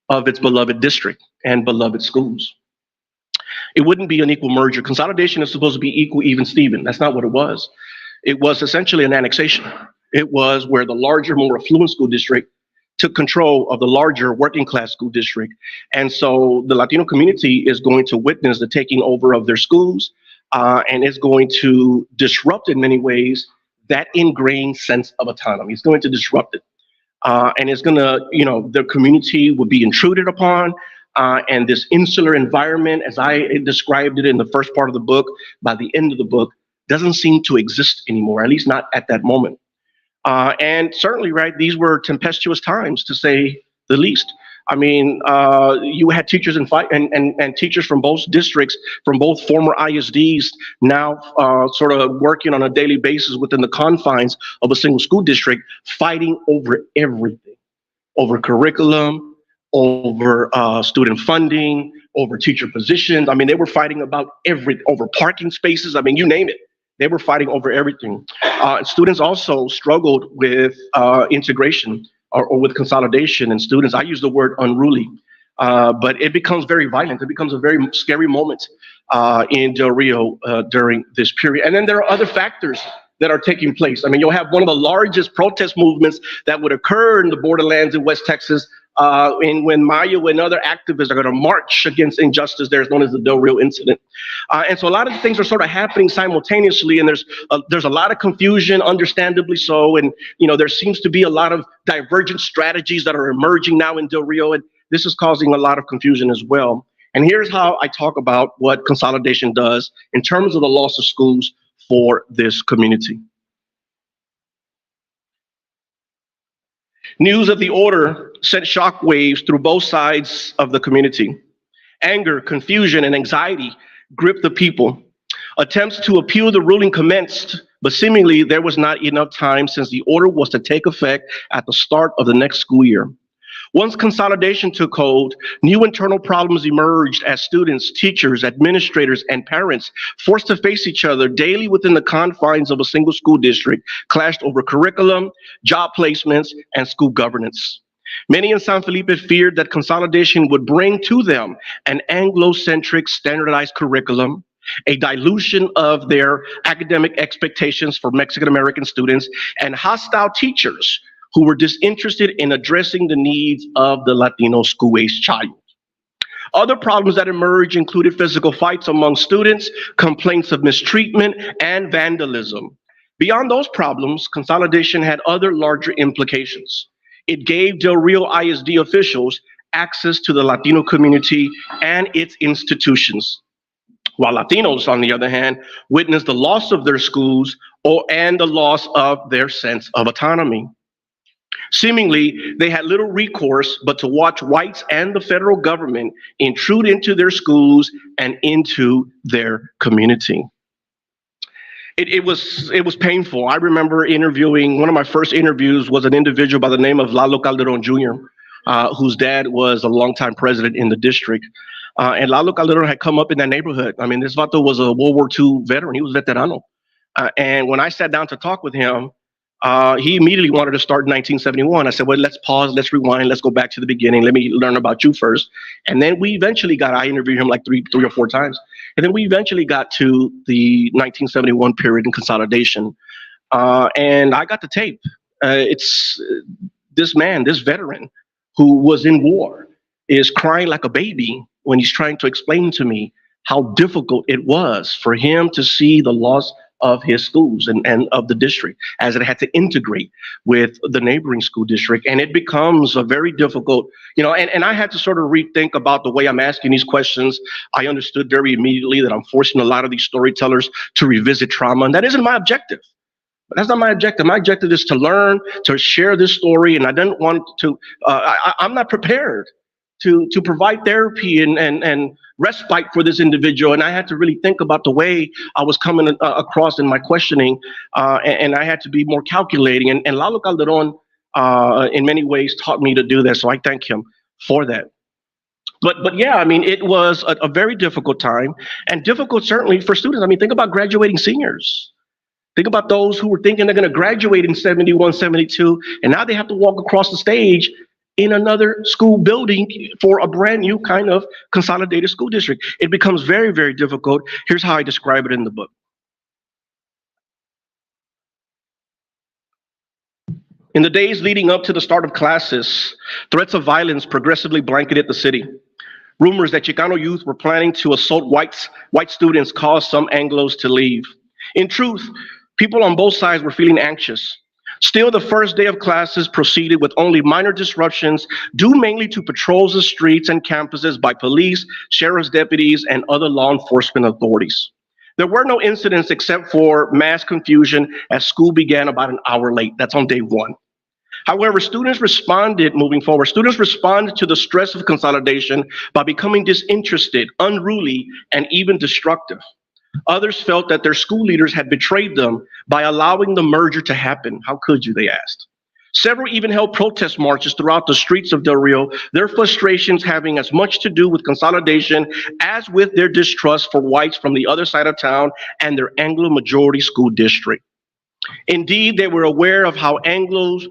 of its beloved district and beloved schools. It wouldn't be an equal merger. Consolidation is supposed to be equal, even, Steven. That's not what it was. It was essentially an annexation. It was where the larger, more affluent school district took control of the larger working class school district. And so the Latino community is going to witness the taking over of their schools, and it's going to disrupt in many ways that ingrained sense of autonomy. It's going to disrupt it. And it's going to, the community will be intruded upon. And this insular environment, as I described it in the first part of the book, by the end of the book, doesn't seem to exist anymore, at least not at that moment. And certainly, right, these were tempestuous times, to say the least. I mean, you had teachers and teachers from both districts, from both former ISDs, now sort of working on a daily basis within the confines of a single school district, fighting over everything, over curriculum, over student funding, over teacher positions. I mean, they were fighting about everything, over parking spaces. I mean, you name it. They were fighting over everything. Students also struggled with integration or with consolidation. And students, I use the word unruly, but it becomes very violent. It becomes a very scary moment in Del Rio during this period. And then there are other factors that are taking place. I mean, you'll have one of the largest protest movements that would occur in the borderlands in West Texas, and when Mayo and other activists are going to march against injustice, there's known as the Del Rio incident. And so a lot of things are sort of happening simultaneously, and there's a lot of confusion, understandably so. And, there seems to be a lot of divergent strategies that are emerging now in Del Rio, and this is causing a lot of confusion as well. And here's how I talk about what consolidation does in terms of the loss of schools for this community. News of the order sent shockwaves through both sides of the community. Anger, confusion, and anxiety gripped the people. Attempts to appeal the ruling commenced, but seemingly there was not enough time since the order was to take effect at the start of the next school year. Once consolidation took hold, new internal problems emerged as students, teachers, administrators, and parents, forced to face each other daily within the confines of a single school district, clashed over curriculum, job placements, and school governance. Many in San Felipe feared that consolidation would bring to them an Anglo-centric standardized curriculum, a dilution of their academic expectations for Mexican-American students, and hostile teachers who were disinterested in addressing the needs of the Latino school-age child. Other problems that emerged included physical fights among students, complaints of mistreatment, and vandalism. Beyond those problems, consolidation had other larger implications. It gave Del Rio ISD officials access to the Latino community and its institutions, while Latinos, on the other hand, witnessed the loss of their schools and the loss of their sense of autonomy. Seemingly, they had little recourse but to watch whites and the federal government intrude into their schools and into their community. It was painful. I remember interviewing, one of my first interviews was an individual by the name of Lalo Calderon Jr., whose dad was a longtime president in the district. And Lalo Calderon had come up in that neighborhood. I mean, this vato was a World War II veteran. He was veterano. And when I sat down to talk with him, he immediately wanted to start in 1971. I said, well, let's pause, let's rewind, let's go back to the beginning. Let me learn about you first. And then I interviewed him like three or four times. And then we eventually got to the 1971 period in consolidation. And I got the tape. It's this man, this veteran who was in war is crying like a baby when he's trying to explain to me how difficult it was for him to see the loss of his schools and of the district as it had to integrate with the neighboring school district. And it becomes a very difficult, and I had to sort of rethink about the way I'm asking these questions. I understood very immediately that I'm forcing a lot of these storytellers to revisit trauma, and that isn't my objective. But that's not my objective. My objective is to learn, to share this story, and I didn't want to, I'm not prepared to provide therapy and respite for this individual. And I had to really think about the way I was coming across in my questioning, and I had to be more calculating. And Lalo Calderon, in many ways, taught me to do that. So I thank him for that. But yeah, I mean, it was a very difficult time, and difficult certainly for students. I mean, think about graduating seniors. Think about those who were thinking they're going to graduate in 71, 72, and now they have to walk across the stage in another school building for a brand new kind of consolidated school district. It becomes very, very difficult. Here's how I describe it in the book. In the days leading up to the start of classes, threats of violence progressively blanketed the city. Rumors that Chicano youth were planning to assault white students caused some Anglos to leave. In truth, people on both sides were feeling anxious. Still, the first day of classes proceeded with only minor disruptions due mainly to patrols of streets and campuses by police, sheriff's deputies, and other law enforcement authorities. There were no incidents except for mass confusion as school began about an hour late. That's on day one. However, students responded to the stress of consolidation by becoming disinterested, unruly, and even destructive. Others felt that their school leaders had betrayed them by allowing the merger to happen. How could you, they asked. Several even held protest marches throughout the streets of Del Rio, their frustrations having as much to do with consolidation as with their distrust for whites from the other side of town and their Anglo majority school district. Indeed, they were aware of how Anglos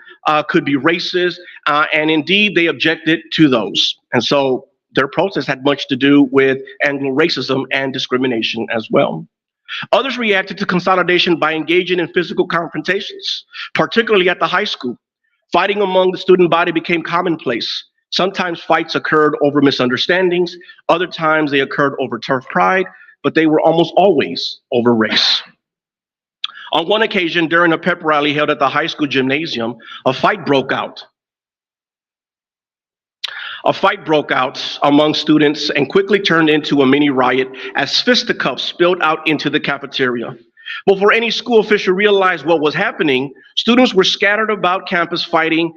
could be racist, and indeed they objected to those. And so their protest had much to do with Anglo racism and discrimination as well. Others reacted to consolidation by engaging in physical confrontations, particularly at the high school. Fighting among the student body became commonplace. Sometimes fights occurred over misunderstandings, other times they occurred over turf pride, but they were almost always over race. On one occasion, during a pep rally held at the high school gymnasium, a fight broke out. Among students and quickly turned into a mini riot as fisticuffs spilled out into the cafeteria. Before any school official realized what was happening, students were scattered about campus fighting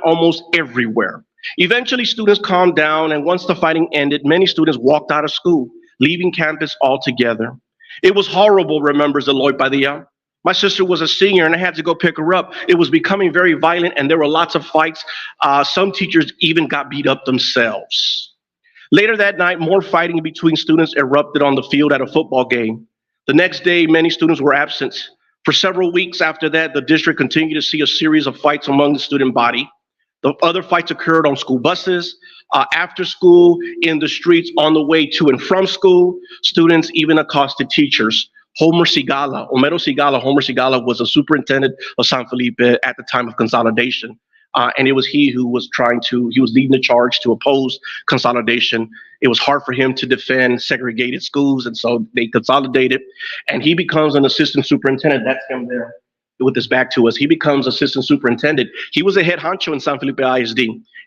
almost everywhere. Eventually, students calmed down, and once the fighting ended, many students walked out of school, leaving campus altogether. It was horrible, remembers Eloy Padilla. My sister was a senior and I had to go pick her up. It was becoming very violent and there were lots of fights. Some teachers even got beat up themselves. Later that night, more fighting between students erupted on the field at a football game. The next day, many students were absent. For several weeks after that, the district continued to see a series of fights among the student body. The other fights occurred on school buses, after school, in the streets on the way to and from school. Students even accosted teachers. Homero Sigala was a superintendent of San Felipe at the time of consolidation. And it was he who was leading the charge to oppose consolidation. It was hard for him to defend segregated schools, and so they consolidated. And he becomes an assistant superintendent. That's him there with his back to us. He becomes assistant superintendent. He was a head honcho in San Felipe ISD,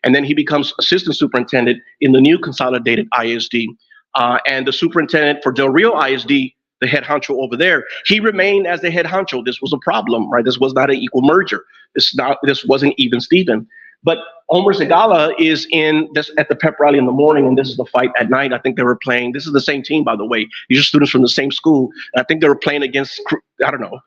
and then he becomes assistant superintendent in the new consolidated ISD. And the superintendent for Del Rio ISD the head honcho over there. He remained as the head honcho. This was a problem, right? This was not an equal merger. This wasn't even Steven. But Homer Segala is in this at the pep rally in the morning, and this is the fight at night. I think they were playing. This is the same team, by the way. These are students from the same school. And I think they were playing against, I don't know,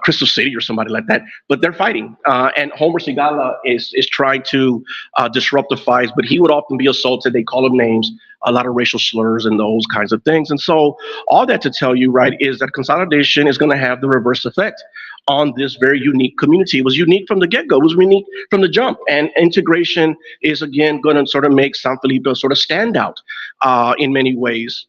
Crystal City or somebody like that. But they're fighting. And Homer Segala is trying to disrupt the fights, but he would often be assaulted. They call him names, a lot of racial slurs and those kinds of things. And so all that to tell you, right, is that consolidation is going to have the reverse effect on this very unique community. It was unique from the get-go. It was unique from the jump. And integration is, again, going to sort of make San Felipe sort of stand out in many ways.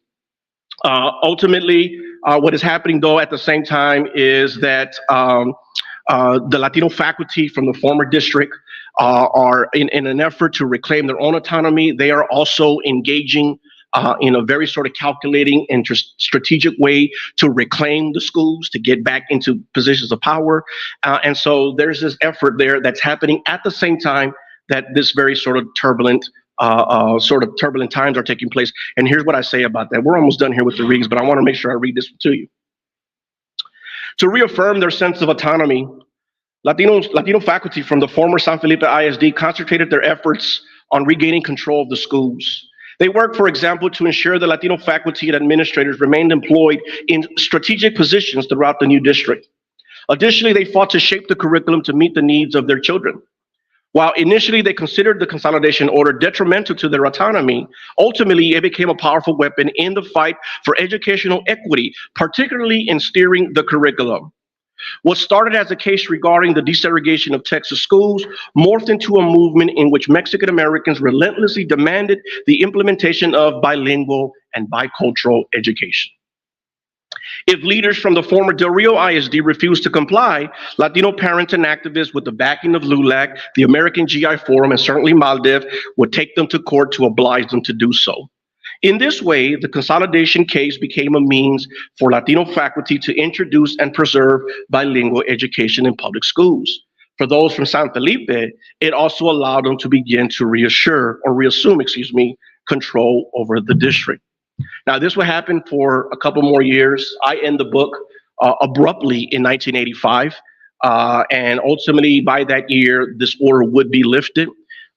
Ultimately, what is happening, though, at the same time is that the Latino faculty from the former district are in an effort to reclaim their own autonomy. They are also engaging in a very sort of calculating and strategic way to reclaim the schools, to get back into positions of power. And so there's this effort there that's happening at the same time that this very sort of turbulent times are taking place. And here's what I say about that. We're almost done here with the readings, but I want to make sure I read this to you. To reaffirm their sense of autonomy, Latino faculty from the former San Felipe ISD concentrated their efforts on regaining control of the schools. They worked, for example, to ensure the Latino faculty and administrators remained employed in strategic positions throughout the new district. Additionally, they fought to shape the curriculum to meet the needs of their children. While initially they considered the consolidation order detrimental to their autonomy, ultimately it became a powerful weapon in the fight for educational equity, particularly in steering the curriculum. What started as a case regarding the desegregation of Texas schools morphed into a movement in which Mexican Americans relentlessly demanded the implementation of bilingual and bicultural education. If leaders from the former Del Rio ISD refused to comply, Latino parents and activists with the backing of LULAC, the American GI Forum, and certainly MALDEF would take them to court to oblige them to do so. In this way, the consolidation case became a means for Latino faculty to introduce and preserve bilingual education in public schools. For those from San Felipe, it also allowed them to begin to reassume, control over the district. Now, this would happen for a couple more years. I end the book abruptly in 1985, and ultimately by that year, this order would be lifted.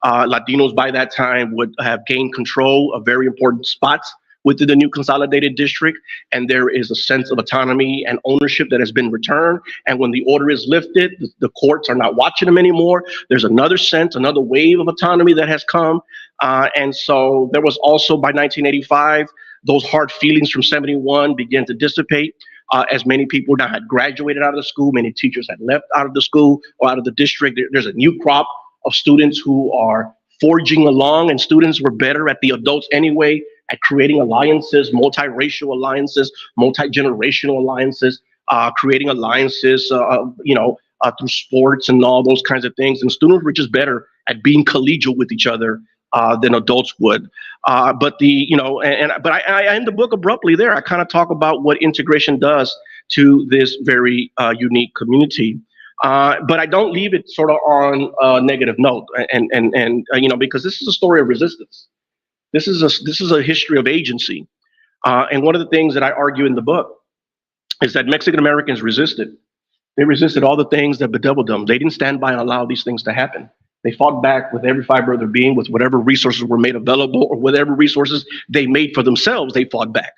Latinos by that time would have gained control of very important spots within the new consolidated district, and there is a sense of autonomy and ownership that has been returned. And when the order is lifted, the courts are not watching them anymore. There's another sense, another wave of autonomy that has come. And so there was also, by 1985, those hard feelings from 71 began to dissipate. As many people now had graduated out of the school, many teachers had left out of the school or out of the district. There's a new crop of students who are forging along, and students were better at the adults anyway, at creating alliances, multiracial alliances, multi-generational alliances, creating alliances, through sports and all those kinds of things. And students were just better at being collegial with each other than adults would. But I end the book abruptly there. I kind of talk about what integration does to this very unique community. But I don't leave it sort of on a negative note, and because this is a story of resistance. This is a history of agency. And one of the things that I argue in the book is that Mexican Americans resisted. They resisted all the things that bedeviled them. They didn't stand by and allow these things to happen. They fought back with every fiber of their being, with whatever resources were made available or whatever resources they made for themselves, they fought back.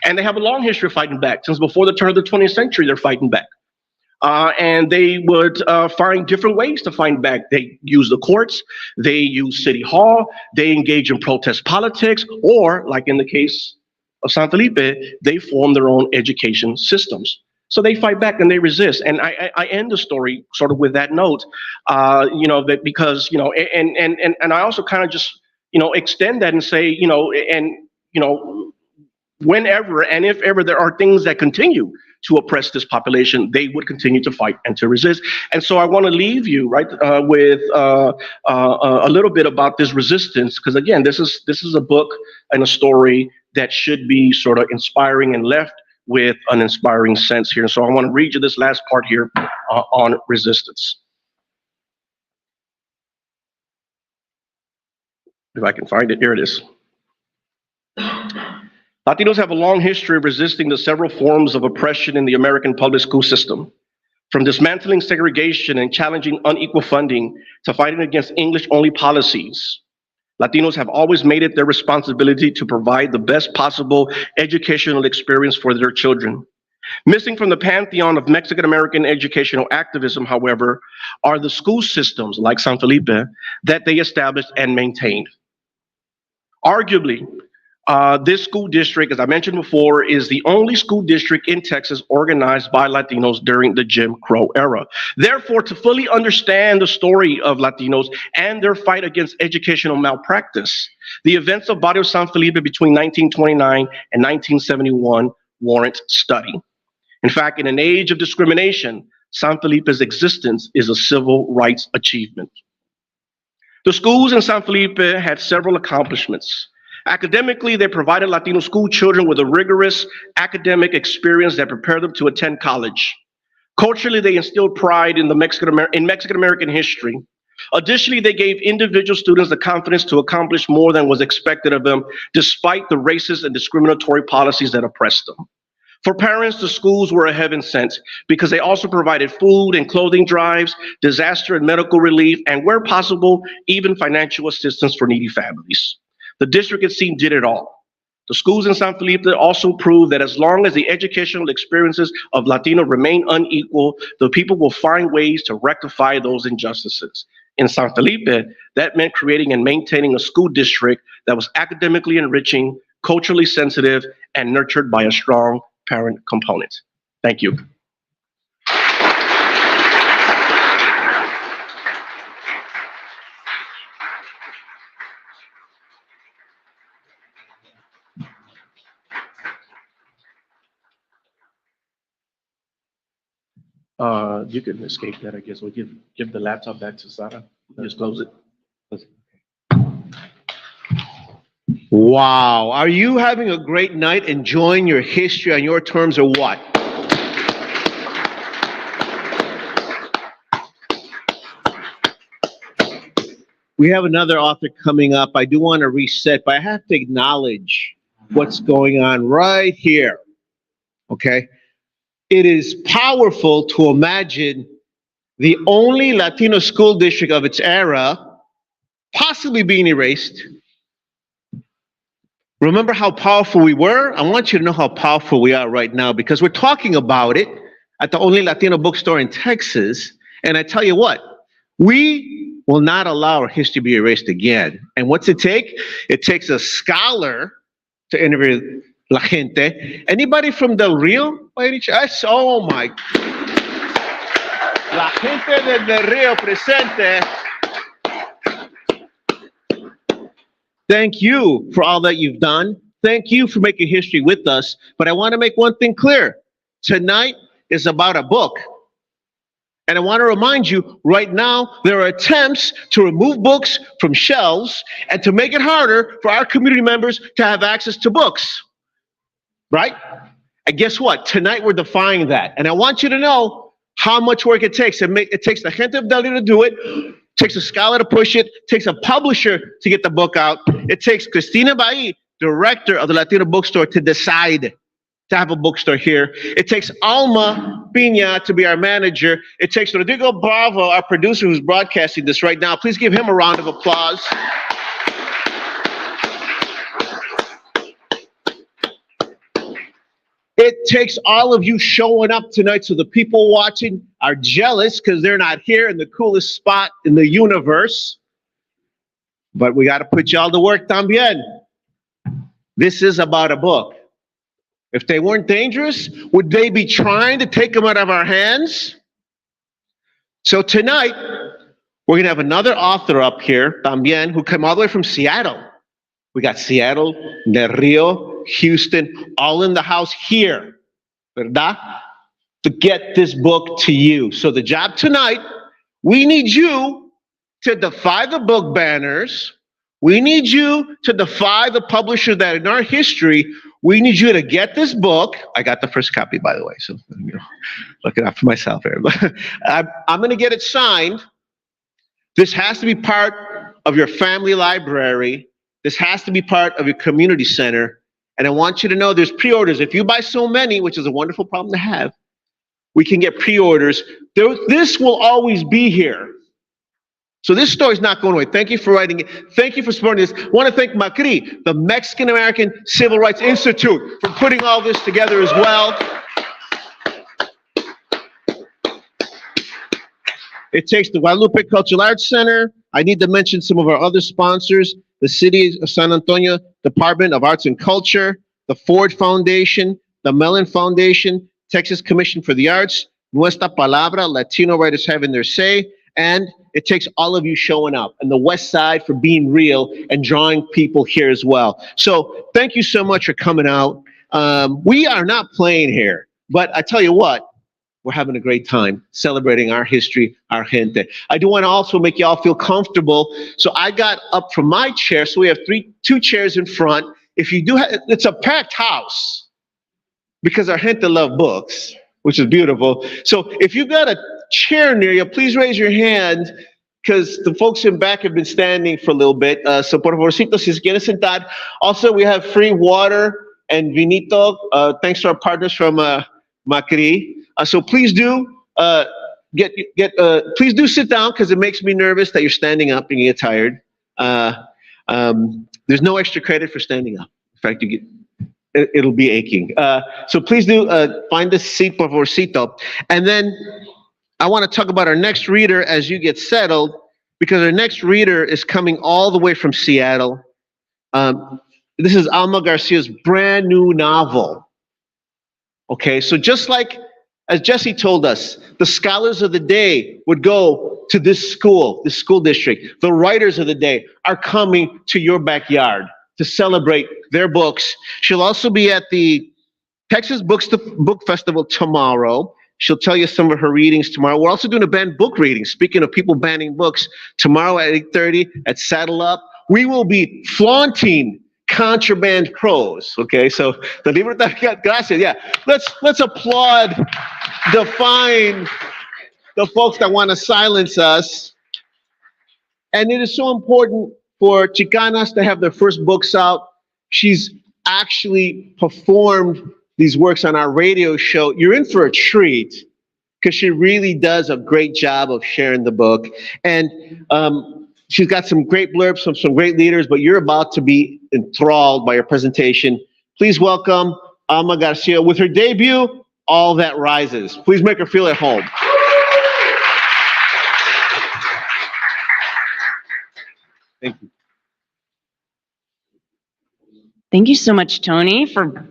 And they have a long history of fighting back. Since before the turn of the 20th century, they're fighting back. And they would find different ways to fight back. They use the courts, they use City Hall, they engage in protest politics, or like in the case of San Felipe, they form their own education systems. So they fight back and they resist. And I end the story sort of with that note, that because, and I also kind of just, extend that and say, whenever and if ever there are things that continue to oppress this population, they would continue to fight and to resist. And so I want to leave you with a little bit about this resistance, because again, this is a book and a story that should be sort of inspiring and left with an inspiring sense here. So I want to read you this last part here on resistance. If I can find it, here it is. Latinos have a long history of resisting the several forms of oppression in the American public school system, from dismantling segregation and challenging unequal funding to fighting against English-only policies. Latinos have always made it their responsibility to provide the best possible educational experience for their children. Missing from the pantheon of Mexican-American educational activism, however, are the school systems like San Felipe that they established and maintained. Arguably, this school district, as I mentioned before, is the only school district in Texas organized by Latinos during the Jim Crow era. Therefore, to fully understand the story of Latinos and their fight against educational malpractice, the events of Barrio San Felipe between 1929 and 1971 warrant study. In fact, in an age of discrimination, San Felipe's existence is a civil rights achievement. The schools in San Felipe had several accomplishments. Academically, they provided Latino school children with a rigorous academic experience that prepared them to attend college. Culturally, they instilled pride in Mexican-American history. Additionally, they gave individual students the confidence to accomplish more than was expected of them, despite the racist and discriminatory policies that oppressed them. For parents, the schools were a heaven sent because they also provided food and clothing drives, disaster and medical relief, and where possible, even financial assistance for needy families. The district, it seemed, did it all. The schools in San Felipe also proved that as long as the educational experiences of Latino remain unequal, the people will find ways to rectify those injustices. In San Felipe, that meant creating and maintaining a school district that was academically enriching, culturally sensitive, and nurtured by a strong parent component. Thank you. You can escape that, I guess. We'll give the laptop back to Sara. Just close it. Wow. Are you having a great night, enjoying your history on your terms, or what? We have another author coming up. I do want to reset, but I have to acknowledge what's going on right here. Okay? It is powerful to imagine the only Latino school district of its era possibly being erased. Remember how powerful we were? I want you to know how powerful we are right now, because we're talking about it at the only Latino bookstore in Texas. And I tell you what, we will not allow our history to be erased again. And what's it take? It takes a scholar to interview la gente. Anybody from Del Rio by any chance? Oh my. La gente de Del Rio presente. Thank you for all that you've done. Thank you for making history with us. But I want to make one thing clear. Tonight is about a book. And I want to remind you, right now, there are attempts to remove books from shelves and to make it harder for our community members to have access to books. Right? And guess what? Tonight we're defying that. And I want you to know how much work it takes. It takes the gente of Del Rio to do it. It takes a scholar to push it. It takes a publisher to get the book out. It takes Cristina Bailly, director of the Latino Bookstore, to decide to have a bookstore here. It takes Alma Piña to be our manager. It takes Rodrigo Bravo, our producer, who's broadcasting this right now. Please give him a round of applause. It takes all of you showing up tonight so the people watching are jealous because they're not here in the coolest spot in the universe. But we got to put y'all to work también. This is about a book. If they weren't dangerous, would they be trying to take them out of our hands? So tonight, we're going to have another author up here, también, who came all the way from Seattle. We got Seattle, Del Rio, Houston, all in the house here, ¿verdad? To get this book to you. So the job tonight, we need you to defy the book banners. We need you to defy the publisher that in our history, we need you to get this book. I got the first copy, by the way, so you know, looking out for myself here. I'm going to get it signed. This has to be part of your family library. This has to be part of your community center. And I want you to know there's pre-orders. If you buy so many, which is a wonderful problem to have, we can get pre-orders. This will always be here. So this story's not going away. Thank you for writing it. Thank you for supporting this. I want to thank MACRI, the Mexican American Civil Rights Institute, for putting all this together as well. It takes the Guadalupe Cultural Arts Center. I need to mention some of our other sponsors, the City of San Antonio Department of Arts and Culture, the Ford Foundation, the Mellon Foundation, Texas Commission for the Arts, Nuestra Palabra, Latino Writers Having Their Say, and it takes all of you showing up, and the Westside for being real and drawing people here as well. So thank you so much for coming out. We are not playing here, but I tell you what, we're having a great time celebrating our history, our gente. I do want to also make y'all feel comfortable. So I got up from my chair. So we have two chairs in front. If you do have, it's a packed house because our gente love books, which is beautiful. So if you've got a chair near you, please raise your hand because the folks in back have been standing for a little bit. So por favorcito, si se quieren sentar. Also, we have free water and vinito, thanks to our partners from Macri. So please do please do sit down because it makes me nervous that you're standing up and you get tired. There's no extra credit for standing up. In fact, it'll be aching. So please do find a seat, por favorcito. And then I want to talk about our next reader as you get settled, because our next reader is coming all the way from Seattle. This is Alma Garcia's brand new novel. Okay, so just like as Jesse told us, the scholars of the day would go to this school district. The writers of the day are coming to your backyard to celebrate their books. She'll also be at the Texas Book Festival tomorrow. She'll tell you some of her readings tomorrow. We're also doing a banned book reading. Speaking of people banning books, tomorrow at 8:30 at Saddle Up, we will be flaunting contraband prose. Okay, so the Librotraficante, gracias. Yeah, let's applaud, define the folks that want to silence us. And it is so important for Chicanas to have their first books out. She's actually performed these works on our radio show. You're in for a treat because she really does a great job of sharing the book. And she's got some great blurbs from some great leaders, but you're about to be enthralled by her presentation. Please welcome Alma Garcia with her debut, All That Rises. Please make her feel at home. Thank you. Thank you so much, Tony, for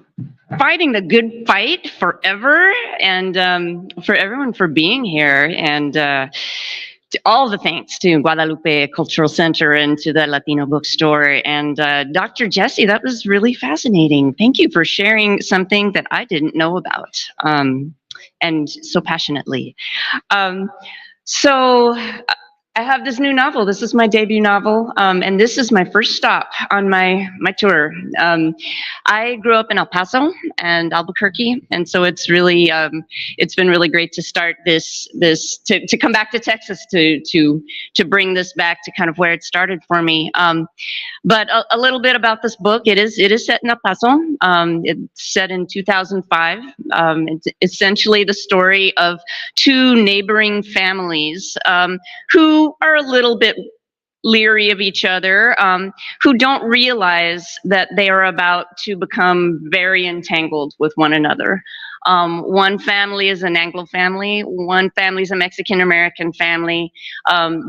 fighting the good fight forever, and for everyone for being here, and all the thanks to Guadalupe Cultural Center and to the Latino Bookstore, and Dr. Jesse, that was really fascinating. Thank you for sharing something that I didn't know about, and so passionately. So I have this new novel. This is my debut novel, and this is my first stop on my tour. I grew up in El Paso and Albuquerque, and so it's really it's been really great to start to come back to Texas to bring this back to kind of where it started for me. But a little bit about this book. It is set in El Paso. It's set in 2005. It's essentially the story of two neighboring families who are a little bit leery of each other, who don't realize that they are about to become very entangled with one another. One family is an Anglo family, one family is a Mexican-American family.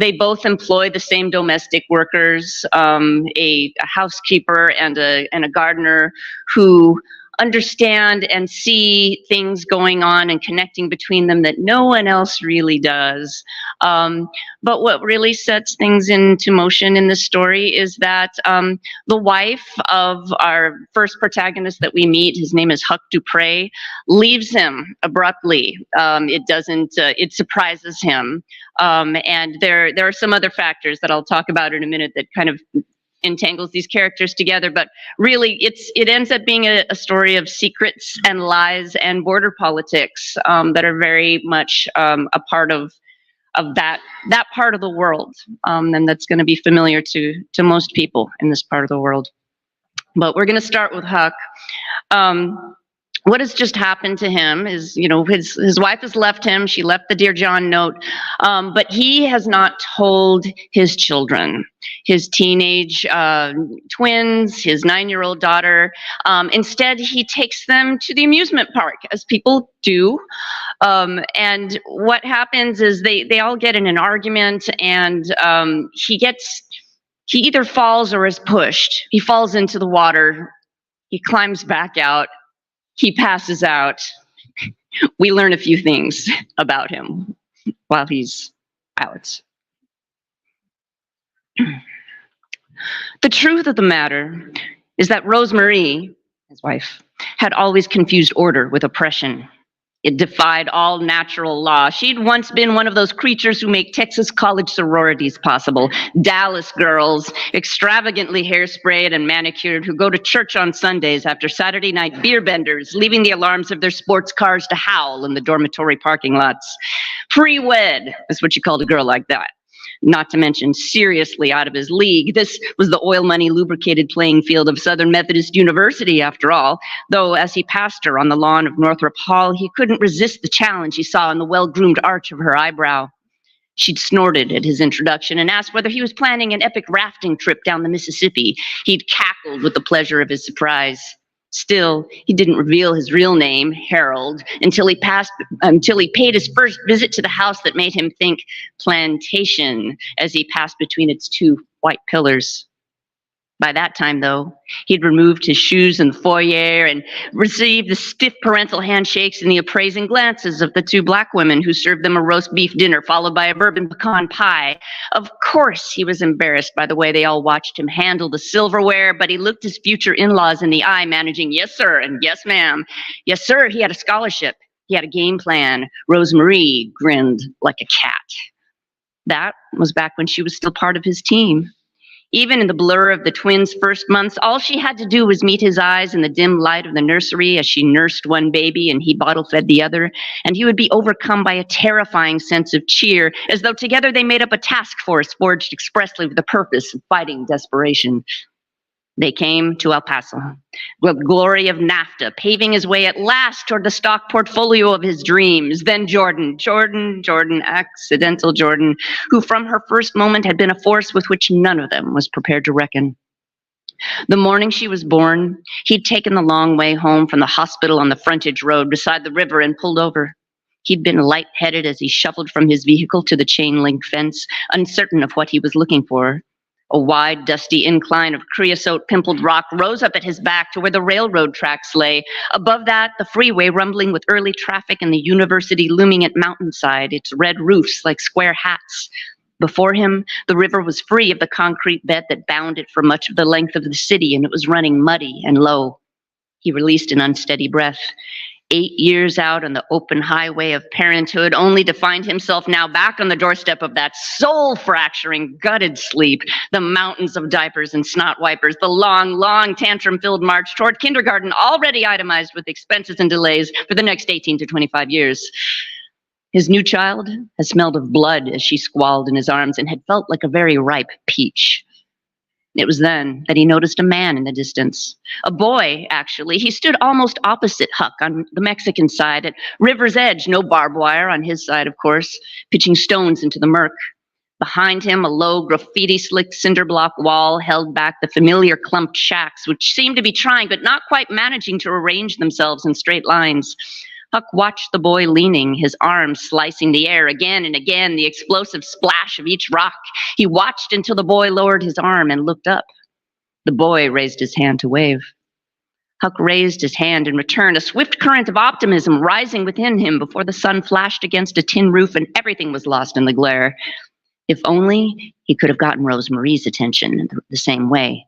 They both employ the same domestic workers, a housekeeper and a gardener, who understand and see things going on and connecting between them that no one else really does. But what really sets things into motion in this story is that the wife of our first protagonist that we meet, his name is Huck Dupre, leaves him abruptly. It surprises him. And there are some other factors that I'll talk about in a minute that kind of entangles these characters together, but really it ends up being a story of secrets and lies and border politics that are very much a part of that part of the world, and that's going to be familiar to most people in this part of the world. But we're going to start with Huck. What has just happened to him is, his wife has left him. She left the Dear John note, but he has not told his children, his teenage twins, his 9-year-old daughter. Instead, he takes them to the amusement park, as people do. And what happens is they all get in an argument, and he either falls or is pushed. He falls into the water. He climbs back out. He passes out. We learn a few things about him while he's out. The truth of the matter is that Rosemarie, his wife, had always confused order with oppression. It defied all natural law. She'd once been one of those creatures who make Texas college sororities possible. Dallas girls, extravagantly hairsprayed and manicured, who go to church on Sundays after Saturday night beer benders, leaving the alarms of their sports cars to howl in the dormitory parking lots. Pre-wed is what you called a girl like that. Not to mention seriously out of his league. This was the oil money lubricated playing field of Southern Methodist University, after all, though as he passed her on the lawn of Northrop Hall, he couldn't resist the challenge he saw in the well-groomed arch of her eyebrow. She'd snorted at his introduction and asked whether he was planning an epic rafting trip down the Mississippi. He'd cackled with the pleasure of his surprise. Still, he didn't reveal his real name, Harold, until he paid his first visit to the house that made him think plantation as he passed between its two white pillars. By that time, though, he'd removed his shoes in the foyer and received the stiff parental handshakes and the appraising glances of the two black women who served them a roast beef dinner followed by a bourbon pecan pie. Of course, he was embarrassed by the way they all watched him handle the silverware, but he looked his future in-laws in the eye, managing yes, sir, and yes, ma'am. Yes, sir, he had a scholarship. He had a game plan. Rosemarie grinned like a cat. That was back when she was still part of his team. Even in the blur of the twins' first months, all she had to do was meet his eyes in the dim light of the nursery as she nursed one baby and he bottle-fed the other, and he would be overcome by a terrifying sense of cheer, as though together they made up a task force forged expressly with the purpose of fighting desperation. They came to El Paso, the glory of NAFTA, paving his way at last toward the stock portfolio of his dreams. Then Jordan, accidental Jordan, who from her first moment had been a force with which none of them was prepared to reckon. The morning she was born, he'd taken the long way home from the hospital on the frontage road beside the river and pulled over. He'd been lightheaded as he shuffled from his vehicle to the chain-link fence, uncertain of what he was looking for. A wide, dusty incline of creosote-pimpled rock rose up at his back to where the railroad tracks lay. Above that, the freeway rumbling with early traffic and the university looming at mountainside, its red roofs like square hats. Before him, the river was free of the concrete bed that bound it for much of the length of the city, and it was running muddy and low. He released an unsteady breath. 8 years out on the open highway of parenthood, only to find himself now back on the doorstep of that soul-fracturing, gutted sleep, the mountains of diapers and snot wipers, the long, long tantrum-filled march toward kindergarten, already itemized with expenses and delays for the next 18 to 25 years. His new child had smelled of blood as she squalled in his arms and had felt like a very ripe peach. It was then that he noticed a man in the distance. A boy, actually. He stood almost opposite Huck on the Mexican side at river's edge, no barbed wire on his side, of course, pitching stones into the murk. Behind him, a low, graffiti-slicked cinder block wall held back the familiar clumped shacks, which seemed to be trying but not quite managing to arrange themselves in straight lines. Huck watched the boy leaning, his arms slicing the air again and again, the explosive splash of each rock. He watched until the boy lowered his arm and looked up. The boy raised his hand to wave. Huck raised his hand in return, a swift current of optimism rising within him before the sun flashed against a tin roof and everything was lost in the glare. If only he could have gotten Rosemarie's attention the same way.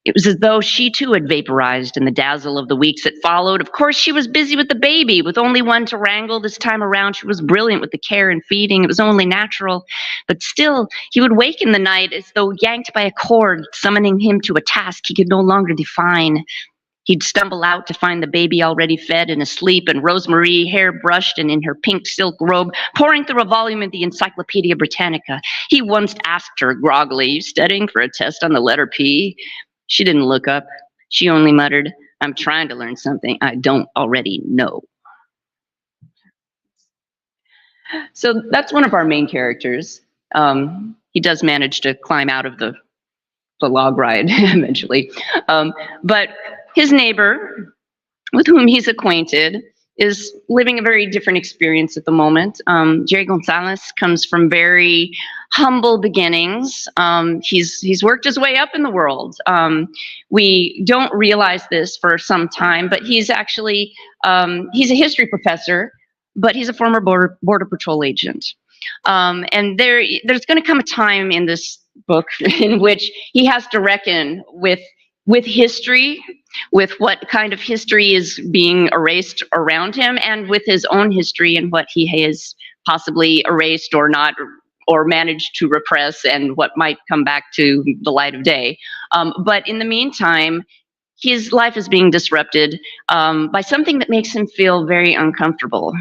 It was as though she too had vaporized in the dazzle of the weeks that followed. Of course, she was busy with the baby, with only one to wrangle this time around. She was brilliant with the care and feeding. It was only natural. But still, he would wake in the night as though yanked by a cord, summoning him to a task he could no longer define. He'd stumble out to find the baby already fed and asleep, and Rosemarie, hair brushed and in her pink silk robe, pouring through a volume of the Encyclopedia Britannica. He once asked her groggily, "You studying for a test on the letter P?" She didn't look up. She only muttered, "I'm trying to learn something I don't already know." So that's one of our main characters. He does manage to climb out of the log ride eventually. But his neighbor, with whom he's acquainted, is living a very different experience at the moment. Jerry Gonzalez comes from very humble beginnings. He's worked his way up in the world. We don't realize this for some time, but he's actually, he's a history professor, but he's a former Border Patrol agent. And there's going to come a time in this book in which he has to reckon with history, with what kind of history is being erased around him, and with his own history and what he has possibly erased or not, or managed to repress, and what might come back to the light of day. But in the meantime, his life is being disrupted by something that makes him feel very uncomfortable.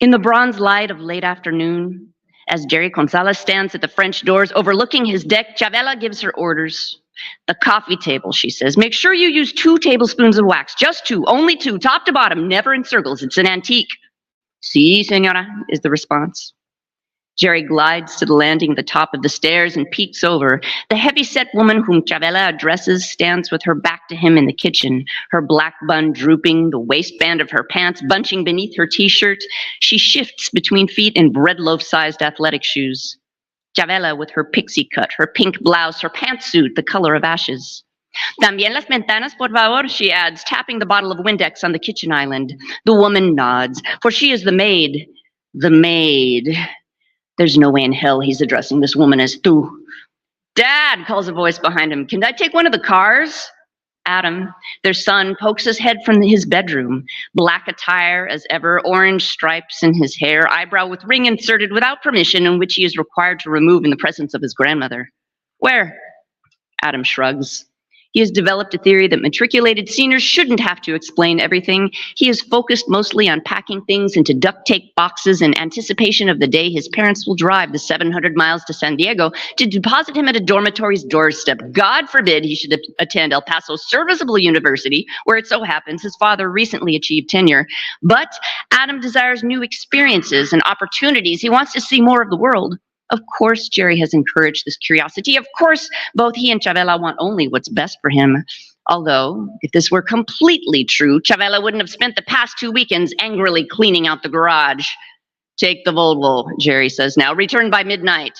In the bronze light of late afternoon, as Jerry Gonzalez stands at the French doors overlooking his deck, Chavela gives her orders. "The coffee table," she says. "Make sure you use 2 tablespoons of wax. Just 2, only 2, top to bottom, never in circles. It's an antique." "Sí, señora," is the response. Jerry glides to the landing at the top of the stairs and peeks over. The heavy-set woman whom Chavela addresses stands with her back to him in the kitchen, her black bun drooping, the waistband of her pants bunching beneath her t-shirt. She shifts between feet in bread loaf-sized athletic shoes. Chavela with her pixie cut, her pink blouse, her pantsuit the color of ashes. "También las ventanas, por favor," she adds, tapping the bottle of Windex on the kitchen island. The woman nods, for she is the maid. The maid. There's no way in hell he's addressing this woman as "tú." "Dad," calls a voice behind him, "can I take one of the cars?" Adam, their son, pokes his head from his bedroom. Black attire as ever, orange stripes in his hair, eyebrow with ring inserted without permission, in which he is required to remove in the presence of his grandmother. "Where?" Adam shrugs. He has developed a theory that matriculated seniors shouldn't have to explain everything. He is focused mostly on packing things into duct tape boxes in anticipation of the day his parents will drive the 700 miles to San Diego to deposit him at a dormitory's doorstep. God forbid he should attend El Paso's serviceable university, where it so happens his father recently achieved tenure. But Adam desires new experiences and opportunities. He wants to see more of the world. Of course, Jerry has encouraged this curiosity. Of course, both he and Chavela want only what's best for him. Although, if this were completely true, Chavela wouldn't have spent the past 2 weekends angrily cleaning out the garage. "Take the Volvo," Jerry says now. "Return by midnight."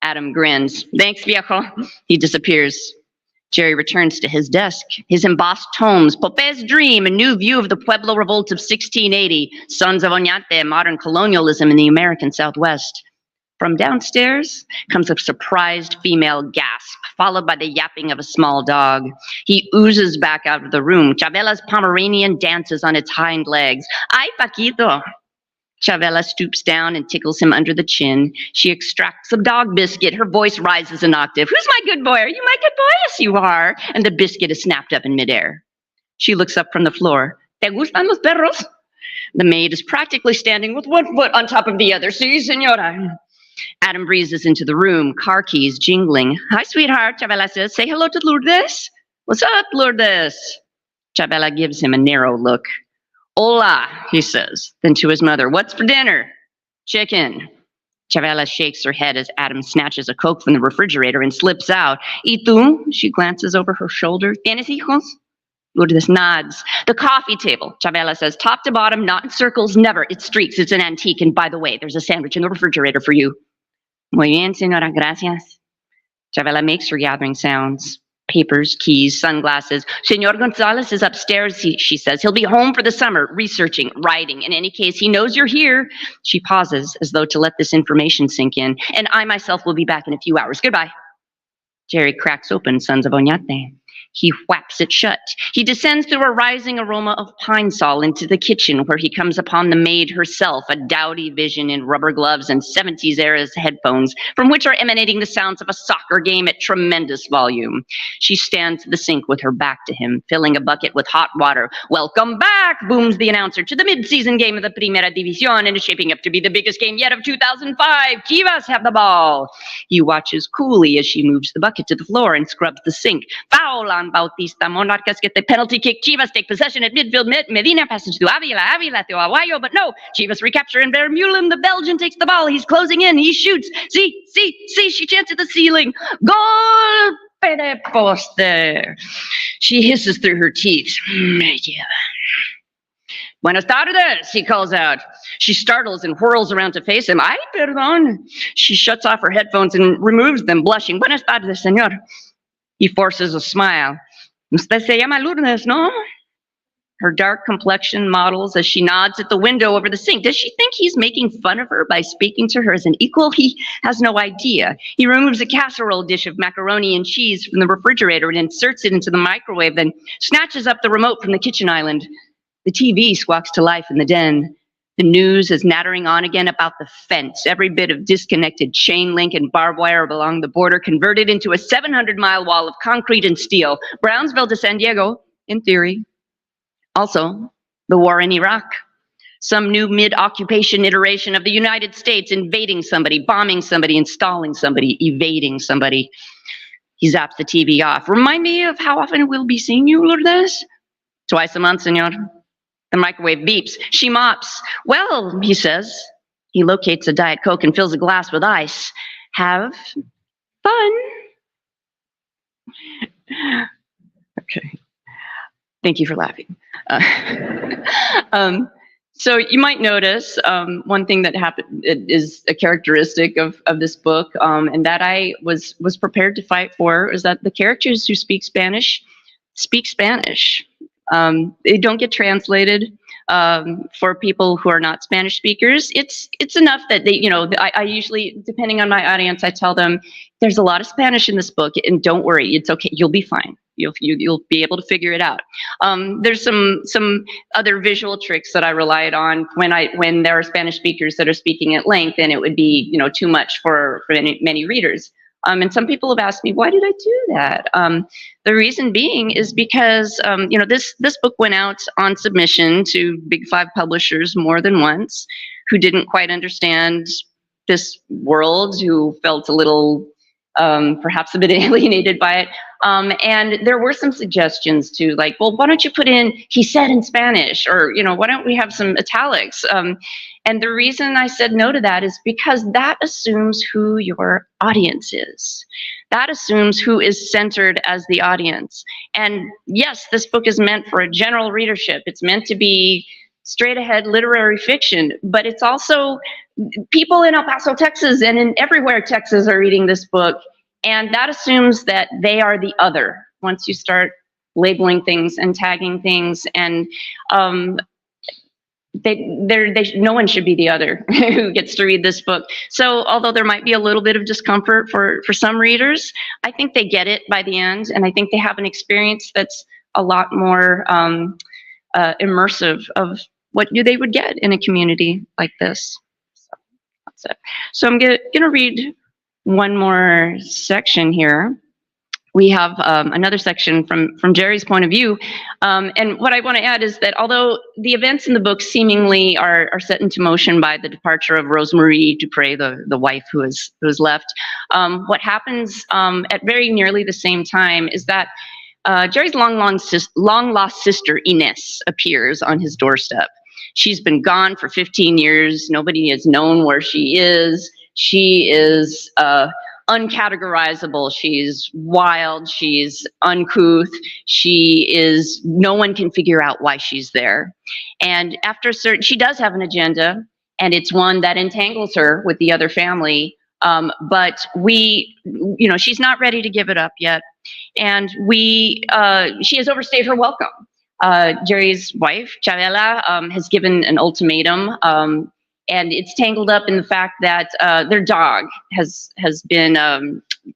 Adam grins. "Thanks, viejo." He disappears. Jerry returns to his desk. His embossed tomes, Pope's Dream, A New View of the Pueblo Revolt of 1680, Sons of Oñate, Modern Colonialism in the American Southwest. From downstairs comes a surprised female gasp, followed by the yapping of a small dog. He oozes back out of the room. Chavela's Pomeranian dances on its hind legs. "Ay, Paquito." Chavela stoops down and tickles him under the chin. She extracts a dog biscuit. Her voice rises an octave. "Who's my good boy? Are you my good boy?" "Yes, you are." And the biscuit is snapped up in midair. She looks up from the floor. "Te gustan los perros?" The maid is practically standing with one foot on top of the other. "Sí, señora." Adam breezes into the room, car keys jingling. "Hi, sweetheart," Chavela says. "Say hello to Lourdes." "What's up, Lourdes?" Chavela gives him a narrow look. "Hola," he says. Then to his mother, "What's for dinner?" "Chicken." Chavela shakes her head as Adam snatches a Coke from the refrigerator and slips out. "Y tú?" She glances over her shoulder. "Tienes hijos?" Lourdes nods. "The coffee table," Chavela says. "Top to bottom, not in circles, never. It's streaks. It's an antique. And by the way, there's a sandwich in the refrigerator for you." "Muy bien, señora, gracias." Chavela makes her gathering sounds. Papers, keys, sunglasses. "Señor Gonzalez is upstairs," she says. "He'll be home for the summer, researching, writing. In any case, he knows you're here." She pauses as though to let this information sink in. "And I myself will be back in a few hours. Goodbye." Jerry cracks open Sons of Oñate. He whaps it shut. He descends through a rising aroma of pine sol into the kitchen, where he comes upon the maid herself, a dowdy vision in rubber gloves and 70s-era headphones, from which are emanating the sounds of a soccer game at tremendous volume. She stands at the sink with her back to him, filling a bucket with hot water. "Welcome back," booms the announcer, "to the mid-season game of the Primera División, and is shaping up to be the biggest game yet of 2005. Chivas have the ball." He watches coolly as she moves the bucket to the floor and scrubs the sink. "Foul on Bautista. Monarcas get the penalty kick. Chivas take possession at midfield. Medina passes to Avila to Aguayo, but no. Chivas recapture in Vermeulen. The Belgian takes the ball. He's closing in. He shoots. See, she chants at the ceiling. Golpe de poste. She hisses through her teeth. "Buenas tardes," he calls out. She startles and whirls around to face him. "Ay, perdón." She shuts off her headphones and removes them, blushing. "Buenas tardes, señor." He forces a smile. "Usted se llama Lourdes, no?" Her dark complexion models as she nods at the window over the sink. Does she think he's making fun of her by speaking to her as an equal? He has no idea. He removes a casserole dish of macaroni and cheese from the refrigerator and inserts it into the microwave, then snatches up the remote from the kitchen island. The TV squawks to life in the den. The news is nattering on again about the fence, every bit of disconnected chain link and barbed wire along the border converted into a 700-mile wall of concrete and steel. Brownsville to San Diego, in theory. Also, the war in Iraq. Some new mid-occupation iteration of the United States invading somebody, bombing somebody, installing somebody, evading somebody. He zaps the TV off. "Remind me of how often we'll be seeing you, Lourdes?" "Twice a month, senor." The microwave beeps. She mops. "Well," he says. He locates a Diet Coke and fills a glass with ice. "Have fun." Okay. Thank you for laughing. So you might notice one thing that happened is a characteristic of this book, and that I was prepared to fight for, is that the characters who speak Spanish. They don't get translated for people who are not Spanish speakers. It's enough that they, I usually, depending on my audience, I tell them there's a lot of Spanish in this book, and don't worry, it's okay. You'll be fine. You'll be able to figure it out. There's some other visual tricks that I relied on when there are Spanish speakers that are speaking at length, and it would be too much for many readers. And some people have asked me, why did I do that? The reason being is because, this book went out on submission to Big Five publishers more than once, who didn't quite understand this world, who felt a little, perhaps a bit alienated by it. And there were some suggestions to, like, well, why don't you put in, he said in Spanish, or, why don't we have some italics? And the reason I said no to that is because that assumes who your audience is. That assumes who is centered as the audience. And yes, this book is meant for a general readership. It's meant to be straight ahead literary fiction, but it's also people in El Paso, Texas, and in everywhere Texas are reading this book. And that assumes that they are the other once you start labeling things and tagging things, and no one should be the other who gets to read this book. So although there might be a little bit of discomfort for some readers, I think they get it by the end, and I think they have an experience that's a lot more immersive of what they would get in a community like this. So that's it. So I'm gonna read one more section here. We have another section from Jerry's point of view. And what I want to add is that although the events in the book seemingly are set into motion by the departure of Rosemarie Dupre, the wife who is left, what happens at very nearly the same time is that Jerry's long lost sister, Ines, appears on his doorstep. She's been gone for 15 years. Nobody has known where she is. She is uncategorizable. She's wild. She's uncouth. No one can figure out why she's there. And she does have an agenda, and it's one that entangles her with the other family. But she's not ready to give it up yet. And she has overstayed her welcome. Jerry's wife, Chavela, has given an ultimatum, and it's tangled up in the fact that their dog has been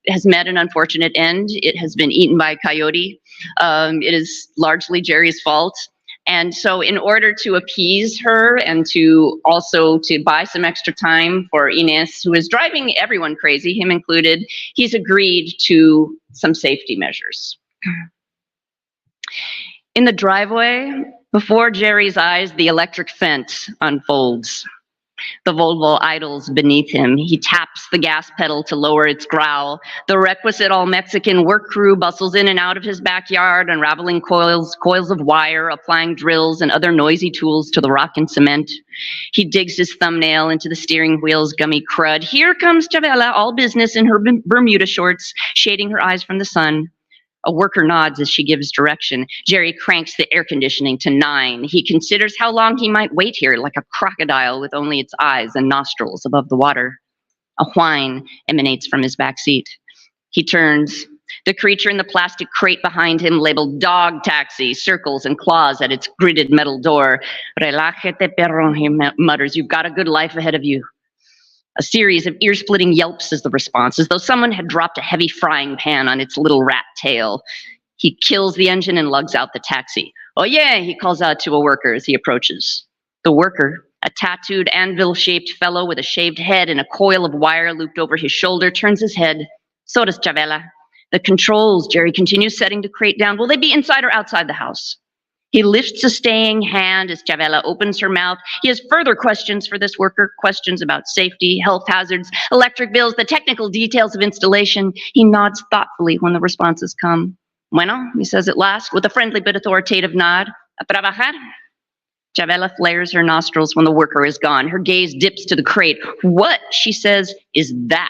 has met an unfortunate end. It has been eaten by a coyote. It is largely Jerry's fault. And so in order to appease her and to also to buy some extra time for Inés, who is driving everyone crazy, him included, he's agreed to some safety measures. In the driveway, before Jerry's eyes, the electric fence unfolds. The Volvo idles beneath him. He taps the gas pedal to lower its growl. The requisite all-Mexican work crew bustles in and out of his backyard, unraveling coils of wire, applying drills and other noisy tools to the rock and cement. He digs his thumbnail into the steering wheel's gummy crud. Here comes Chavela, all business in her Bermuda shorts, shading her eyes from the sun. A worker nods as she gives direction. Jerry cranks the air conditioning to 9. He considers how long he might wait here, like a crocodile with only its eyes and nostrils above the water. A whine emanates from his back seat. He turns. The creature in the plastic crate behind him, labeled dog taxi, circles and claws at its gridded metal door. Relájate, perro, he mutters. You've got a good life ahead of you. A series of ear-splitting yelps is the response, as though someone had dropped a heavy frying pan on its little rat tail. He kills the engine and lugs out the taxi. Oh yeah, he calls out to a worker as he approaches. The worker, a tattooed anvil-shaped fellow with a shaved head and a coil of wire looped over his shoulder, turns his head. So does Chavela. The controls, Jerry continues setting the crate down. Will they be inside or outside the house? He lifts a staying hand as Chavela opens her mouth. He has further questions for this worker, questions about safety, health hazards, electric bills, the technical details of installation. He nods thoughtfully when the responses come. Bueno, he says at last, with a friendly but authoritative nod. A trabajar? Chavela flares her nostrils when the worker is gone. Her gaze dips to the crate. What, she says, is that?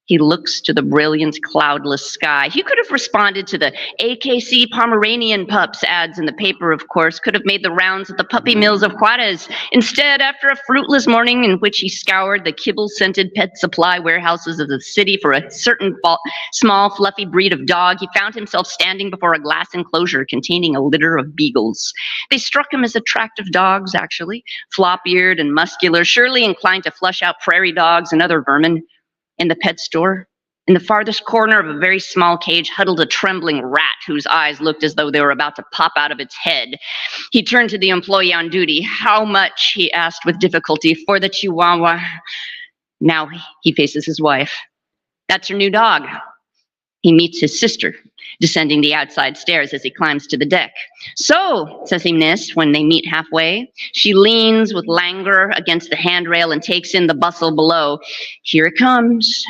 He looks to the brilliant, cloudless sky. He could have responded to the AKC Pomeranian pups ads in the paper, of course, could have made the rounds at the puppy mills of Juarez. Instead, after a fruitless morning in which he scoured the kibble-scented pet supply warehouses of the city for a certain small, fluffy breed of dog, he found himself standing before a glass enclosure containing a litter of beagles. They struck him as attractive dogs, actually, flop-eared and muscular, surely inclined to flush out prairie dogs and other vermin. In the pet store, in the farthest corner of a very small cage, huddled a trembling rat whose eyes looked as though they were about to pop out of its head. He turned to the employee on duty. How much, he asked with difficulty, for the Chihuahua? Now he faces his wife. That's her new dog. He meets his sister, descending the outside stairs as he climbs to the deck. So, says Inés when they meet halfway. She leans with languor against the handrail and takes in the bustle below. Here it comes.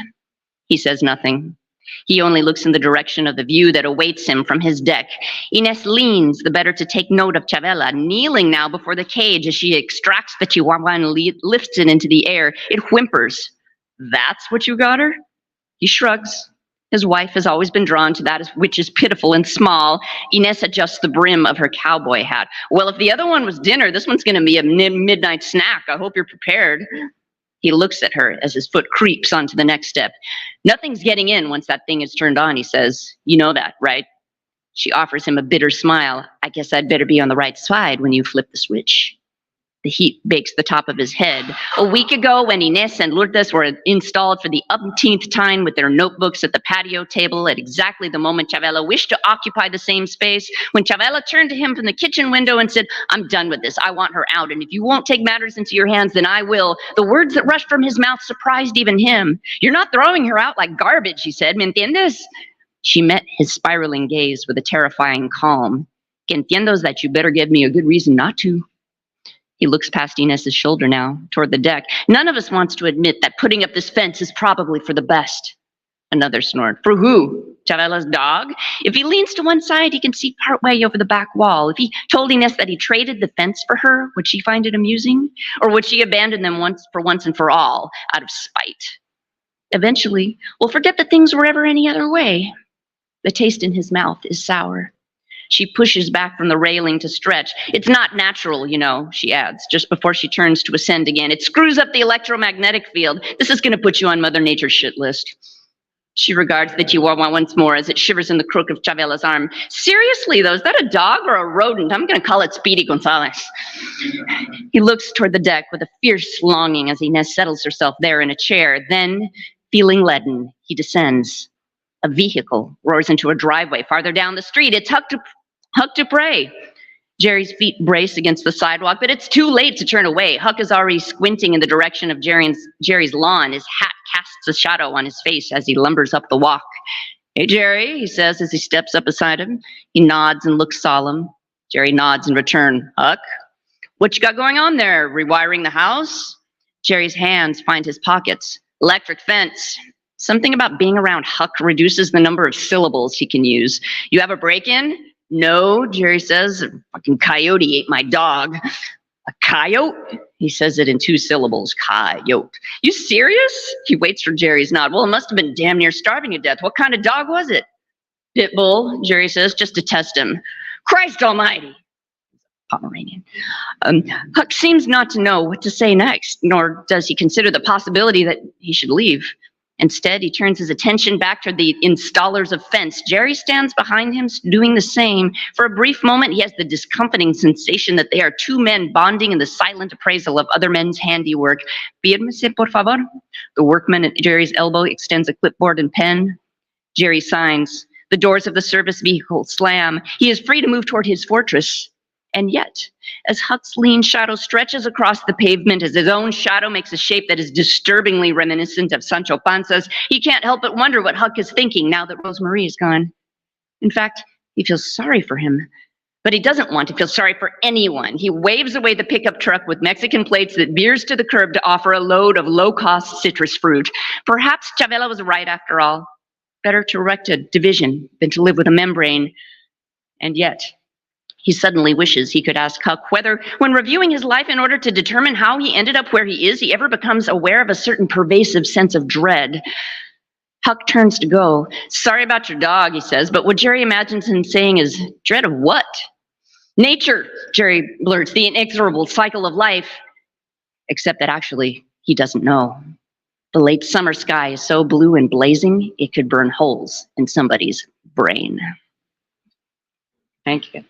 He says nothing. He only looks in the direction of the view that awaits him from his deck. Inés leans, the better to take note of Chavela, kneeling now before the cage as she extracts the Chihuahua and lifts it into the air. It whimpers. That's what you got her? He shrugs. His wife has always been drawn to that which is pitiful and small. Inés adjusts the brim of her cowboy hat. Well, if the other one was dinner, this one's going to be a midnight snack. I hope you're prepared. He looks at her as his foot creeps onto the next step. Nothing's getting in once that thing is turned on, he says. You know that, right? She offers him a bitter smile. I guess I'd better be on the right side when you flip the switch. The heat bakes the top of his head. A week ago, when Inés and Lourdes were installed for the umpteenth time with their notebooks at the patio table at exactly the moment Chavela wished to occupy the same space, when Chavela turned to him from the kitchen window and said, I'm done with this. I want her out. And if you won't take matters into your hands, then I will. The words that rushed from his mouth surprised even him. You're not throwing her out like garbage, he said. ¿Me entiendes? She met his spiraling gaze with a terrifying calm. Que entiendo is that you better give me a good reason not to. He looks past Inés's shoulder now, toward the deck. None of us wants to admit that putting up this fence is probably for the best. Another snort. For who? Chavela's dog? If he leans to one side, he can see partway over the back wall. If he told Inés that he traded the fence for her, would she find it amusing? Or would she abandon them once and for all, out of spite? Eventually, we'll forget that things were ever any other way. The taste in his mouth is sour. She pushes back from the railing to stretch. It's not natural, you know, she adds, just before she turns to ascend again. It screws up the electromagnetic field. This is going to put you on Mother Nature's shit list. She regards the Chihuahua once more as it shivers in the crook of Chavela's arm. Seriously, though, is that a dog or a rodent? I'm going to call it Speedy Gonzalez. He looks toward the deck with a fierce longing as Inés settles herself there in a chair. Then Feeling leaden, he descends. A vehicle roars into a driveway farther down the street. It's Huck Dupre. Jerry's feet brace against the sidewalk, but it's too late to turn away. Huck is already squinting in the direction of Jerry's lawn. His hat casts a shadow on his face as he lumbers up the walk. "Hey, Jerry," he says as he steps up beside him. He nods and looks solemn. Jerry nods in return. "Huck, what you got going on there? Rewiring the house?" Jerry's hands find his pockets. "Electric fence." Something about being around Huck reduces the number of syllables he can use. "You have a break-in?" "No," Jerry says. "A fucking coyote ate my dog." "A coyote?" He says it in 2 syllables. Coyote. "You serious?" He waits for Jerry's nod. "Well, it must have been damn near starving to death. What kind of dog was it?" "Pit bull," Jerry says, just to test him. "Christ almighty." Pomeranian. Huck seems not to know what to say next, nor does he consider the possibility that he should leave. Instead, he turns his attention back to the installers of fence. Jerry stands behind him, doing the same. For a brief moment, he has the discomforting sensation that they are 2 men bonding in the silent appraisal of other men's handiwork. "Fírmese, por favor." The workman at Jerry's elbow extends a clipboard and pen. Jerry signs. The doors of the service vehicle slam. He is free to move toward his fortress. And yet, as Huck's lean shadow stretches across the pavement, as his own shadow makes a shape that is disturbingly reminiscent of Sancho Panza's, he can't help but wonder what Huck is thinking now that Rosemarie is gone. In fact, he feels sorry for him, but he doesn't want to feel sorry for anyone. He waves away the pickup truck with Mexican plates that veers to the curb to offer a load of low-cost citrus fruit. Perhaps Chavela was right after all. Better to erect a division than to live with a membrane. And yet, he suddenly wishes he could ask Huck whether, when reviewing his life in order to determine how he ended up where he is, he ever becomes aware of a certain pervasive sense of dread. Huck turns to go. "Sorry about your dog," he says, but what Jerry imagines him saying is, "Dread of what?" "Nature," Jerry blurts, "the inexorable cycle of life." Except that actually, he doesn't know. The late summer sky is so blue and blazing, it could burn holes in somebody's brain. Thank you.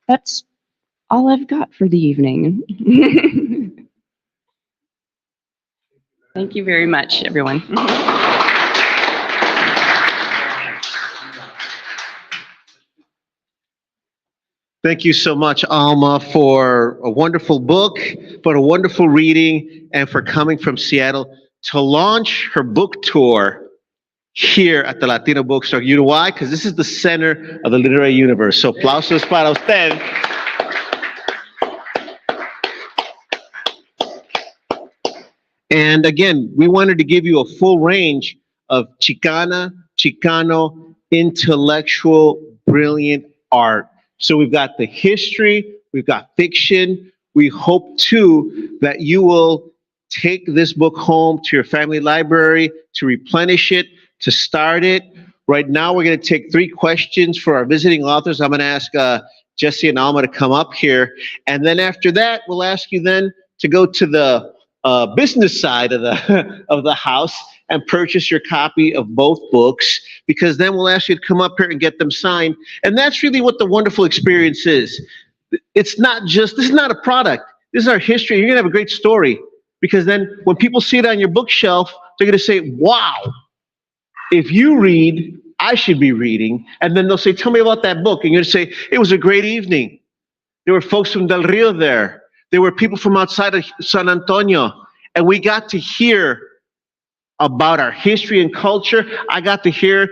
That's all I've got for the evening. Thank you very much, everyone. Thank you so much, Alma, for a wonderful book, for a wonderful reading, and for coming from Seattle to launch her book tour here at the Latino Bookstore. You know why? Because this is the center of the literary universe. So aplausos para usted. And again, we wanted to give you a full range of Chicana, Chicano, intellectual, brilliant art. So we've got the history, we've got fiction. We hope too that you will take this book home to your family library, to replenish it, to start it. Right now, we're going to take 3 questions for our visiting authors. I'm going to ask Jesse and Alma to come up here. And then after that, we'll ask you then to go to the business side of the house and purchase your copy of both books, because then we'll ask you to come up here and get them signed. And that's really what the wonderful experience is. It's not just, this is not a product. This is our history. You're going to have a great story, because then when people see it on your bookshelf, they're going to say, wow, if you read, I should be reading. And then they'll say, tell me about that book. And you're going to say, it was a great evening. There were folks from Del Rio there. There were people from outside of San Antonio. And we got to hear about our history and culture. I got to hear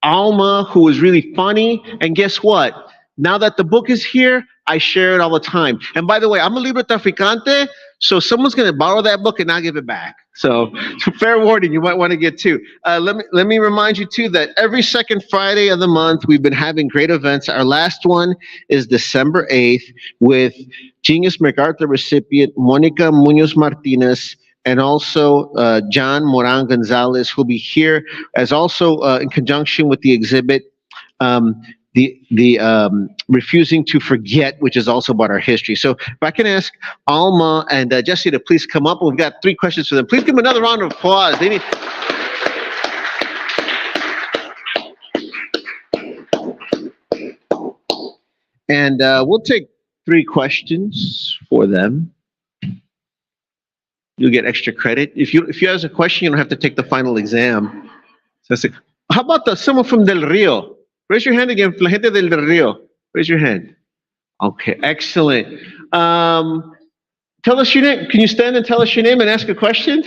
Alma, who was really funny. And guess what? Now that the book is here, I share it all the time. And by the way, I'm a Librotraficante, so someone's going to borrow that book and not give it back. So fair warning, you might want to get 2. Let me remind you too that every second Friday of the month, we've been having great events. Our last one is December 8th with Genius MacArthur recipient Monica Munoz Martinez, and also John Moran Gonzalez, who'll be here as also in conjunction with the exhibit, the Refusing to Forget, which is also about our history. So if I can ask Alma and Jesse to please come up. We've got 3 questions for them. Please give them another round of applause. They need... And we'll take 3 questions for them. You'll get extra credit. If you ask a question, you don't have to take the final exam. So that's it. How about someone from Del Rio? Raise your hand again. La gente del Rio. Raise your hand. Okay, excellent. Tell us your name. Can you stand and tell us your name and ask a question?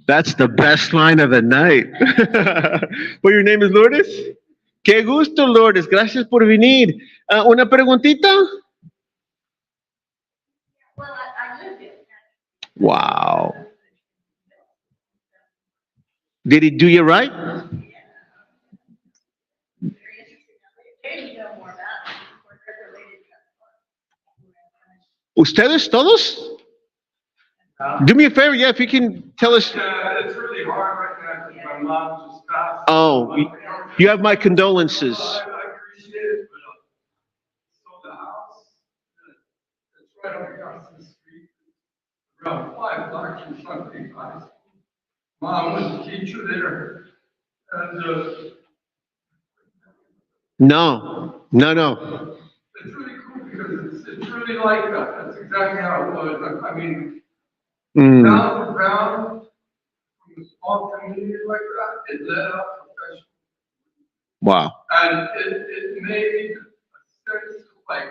That's the best line of the night. Well, your name is Lourdes? Qué gusto, Lourdes. Gracias por venir. ¿Una preguntita? Wow. Did he do you right? ¿Ustedes todos? Do me a favor, yeah, if you can tell us. It's really hard right now because my mom just passed. Oh, you have my condolences. I appreciate it, but so the house that's right over across the street, around 5 blocks or something. Mom was a teacher there, and No. it's really cool because it's really like that. That's exactly how it was. I mean. Down the ground, from a small community like that, it led up professional. Wow. And it made a sense of like,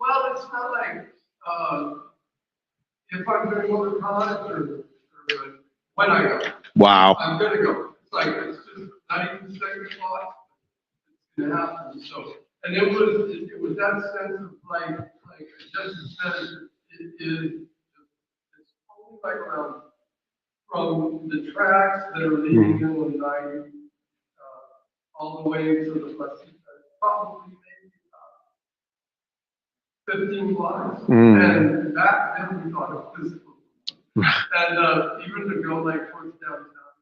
well, it's not like if I'm going to go to college or when I go. Wow. I'm going to go. It's like, it's just not even second thought. It's going to happen. So, and it was that sense of like Jesse said, it is. Like from the tracks that are leading in 90 all the way to the Westside, probably maybe 15 blocks. And back then we thought of physical. And even to go like towards downtown.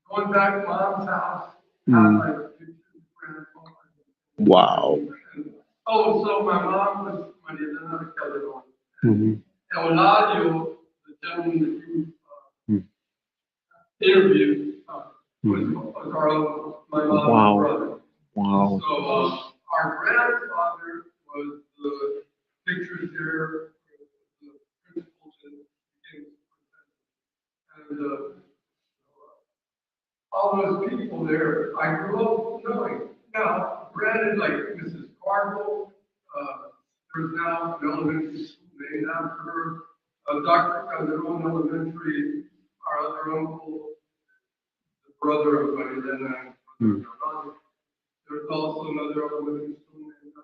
Going back to Mom's house, had like pictures of grandpa. Wow. And, so my mom was Maria Calderon. Euladio, the gentleman that you interviewed, was my mom's brother. Wow. So our grandfather was the pictures here, the principals and all those people there, I grew up knowing. Now, granted, like Mrs. Cargill, there's now an elementary school named after her. Dr. Calderon Elementary, our other uncle, the brother of Marilena. There's also another elementary school named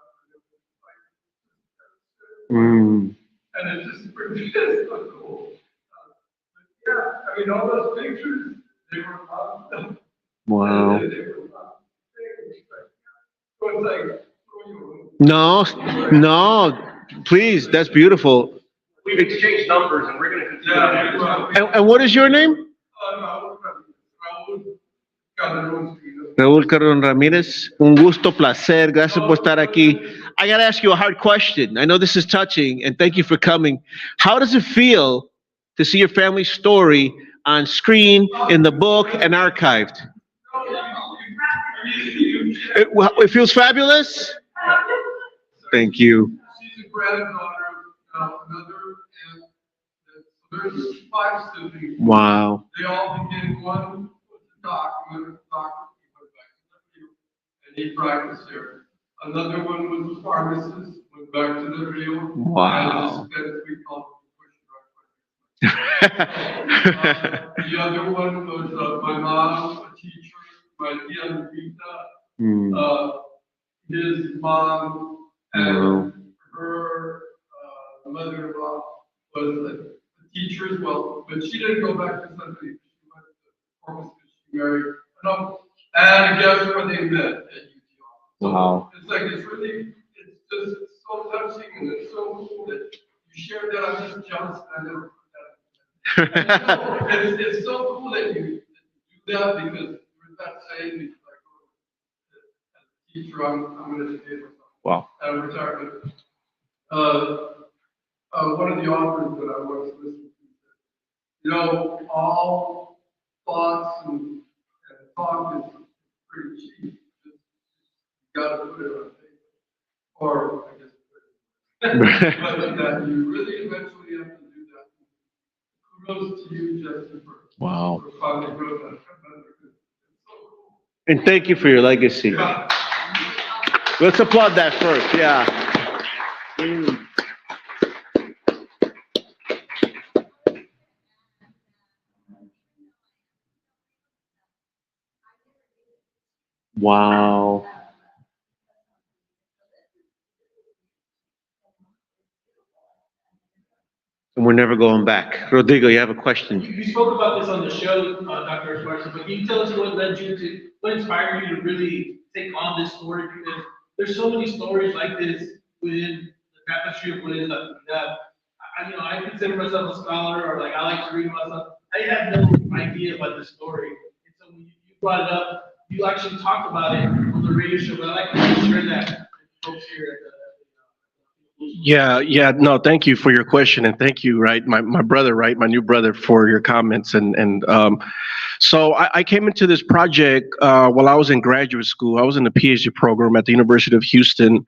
after him. And it just brings so cool. Yeah, I mean, all those pictures, they were awesome. Wow. They were awesome. So it's like, No, please, that's beautiful. We've exchanged numbers and we're going to continue. And what is your name? Raúl Carrón Ramírez. Un gusto, placer. Gracias por estar aquí. I got to ask you a hard question. I know this is touching, and thank you for coming. How does it feel to see your family's story on screen, in the book, and archived? It feels fabulous? Thank you. She's a granddaughter of another, and there's 5 siblings. Wow. They all begin, one was a doctor, and he practiced there. Another one was a pharmacist, went back to the Rio. Wow. And that's we call it the other one was my mom, a teacher, my tia Rita, his mom, and her mother-in-law was a teacher as well, but she didn't go back to Sunday. She went to Corpus because she married. And guess where they met at UTR. So wow. It's like it's just so touching and it's so cool that you shared that. I'm just jealous that I never put that. It's so cool that you do that because you're not saying like as a teacher I'm going to stay with. Wow. At retirement. One of the authors that I was listening to said, all thoughts and talk is pretty cheap. You gotta put it on paper, or I guess but that you really eventually have to do that. Kudos to you, Jesse, Wow. for finally doing that. It's so cool. And thank you for your legacy. Yeah. Let's applaud that first. Yeah. Wow. And we're never going back. Rodrigo, you have a question? You spoke about this on the show, Dr. Esparza, but can you tell us what inspired you to really take on this story? Because there's so many stories like this within the tapestry of what is that. I consider myself a scholar, or like I like to read myself. I had no idea about this story. And so when you brought it up, you actually talked about it on the radio show, but I'd like to share that with folks here at the Yeah, no, thank you for your question, and thank you, right, my brother, right, my new brother, for your comments, and so I came into this project while I was in graduate school. I was in the PhD program at the University of Houston,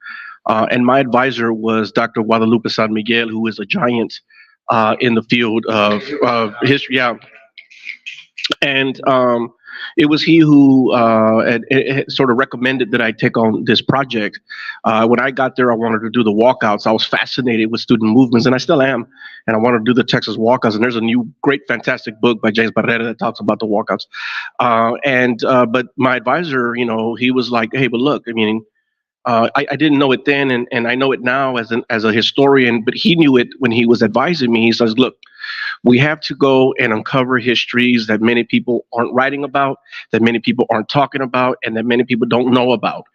and my advisor was Dr. Guadalupe San Miguel, who is a giant in the field of history. Yeah, and it was he who sort of recommended that I take on this project. When I got there, I wanted to do the walkouts. I was fascinated with student movements, and I still am. And I wanted to do the Texas walkouts. And there's a new, great, fantastic book by James Barrera that talks about the walkouts. But my advisor, he was like, "Hey, but look, I mean, I didn't know it then, and I know it now as a historian. But he knew it when he was advising me. He says, look, we have to go and uncover histories that many people aren't writing about, that many people aren't talking about, and that many people don't know about."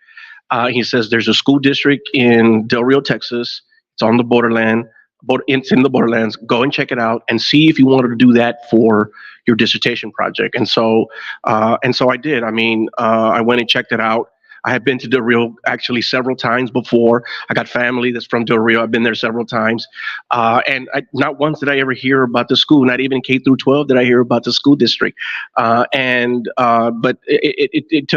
He says there's a school district in Del Rio, Texas. It's on the borderland. It's in the borderlands. Go and check it out and see if you wanted to do that for your dissertation project. And so I did. I mean, I went and checked it out. I had been to Del Rio actually several times before. I got family that's from Del Rio. I've been there several times. Not once did I ever hear about the school, not even K through 12 did I hear about the school district. But it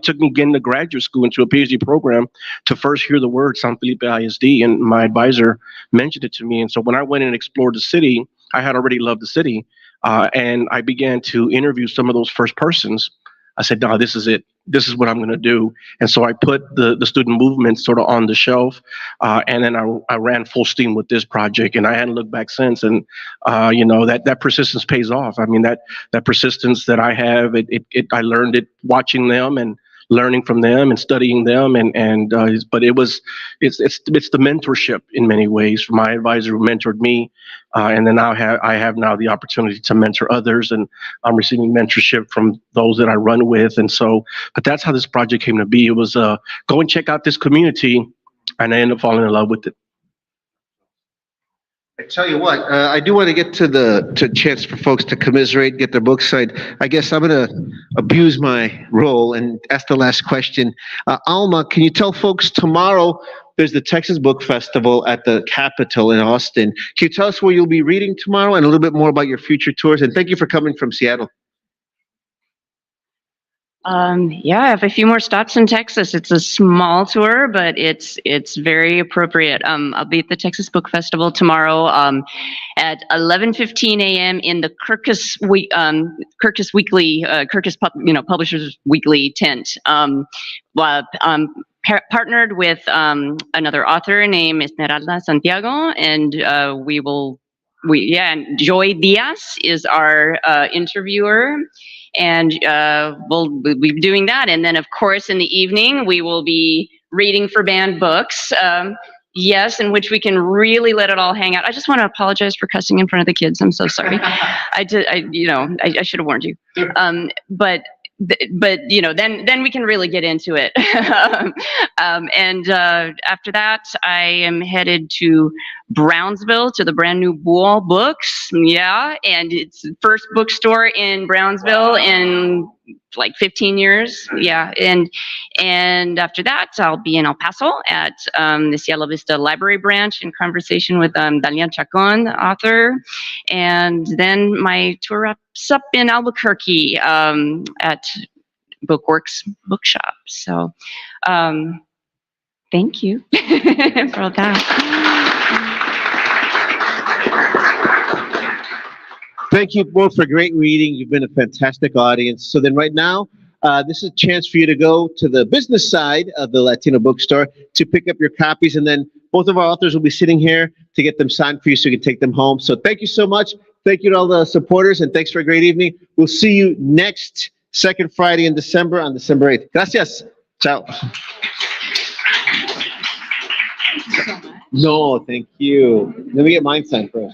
took me getting to graduate school into a PhD program to first hear the word San Felipe ISD, and my advisor mentioned it to me. And so when I went and explored the city, I had already loved the city. And I began to interview some of those first persons. I said, no, this is it. This is what I'm going to do. And so I put the student movement sort of on the shelf, and then I ran full steam with this project, and I hadn't looked back since. And that persistence pays off. I mean, that persistence that I have, I learned it watching them and learning from them and studying them, but it's the mentorship in many ways from my advisor who mentored me, and then I have now the opportunity to mentor others, and I'm receiving mentorship from those that I run with. And so, but that's how this project came to be. It was go and check out this community, and I ended up falling in love with it. I tell you what, I do want to get to chance for folks to commiserate, get their books signed. I guess I'm going to abuse my role and ask the last question. Alma, can you tell folks tomorrow there's the Texas Book Festival at the Capitol in Austin. Can you tell us where you'll be reading tomorrow and a little bit more about your future tours? And thank you for coming from Seattle. Yeah, I have a few more stops in Texas. It's a small tour, but it's very appropriate. I'll be at the Texas Book Festival tomorrow at 11:15 a.m. in the Kirkus Weekly, Publishers Weekly tent. Partnered with another author named Esmeralda Santiago, and and Joy Diaz is our interviewer. And we'll be doing that. And then, of course, in the evening, we will be reading for banned books. Yes, in which we can really let it all hang out. I just want to apologize for cussing in front of the kids. I'm so sorry. I should have warned you. But then we can really get into it. After that, I am headed to Brownsville to the brand new Bull Books. Yeah, and it's the first bookstore in Brownsville in like 15 years. Yeah, and after that, I'll be in El Paso at the Cielo Vista Library branch in conversation with Dalian Chacon, the author. And then my tour wraps up in Albuquerque at Bookworks Bookshop. So thank you for that. Thank you both for great reading. You've been a fantastic audience. So then right now, this is a chance for you to go to the business side of the Latino Bookstore to pick up your copies, and then both of our authors will be sitting here to get them signed for you so you can take them home. So thank you so much. Thank you to all the supporters, and thanks for a great evening. We'll see you next second Friday in December on December 8th. Gracias. Ciao. No, thank you. Let me get mine signed first.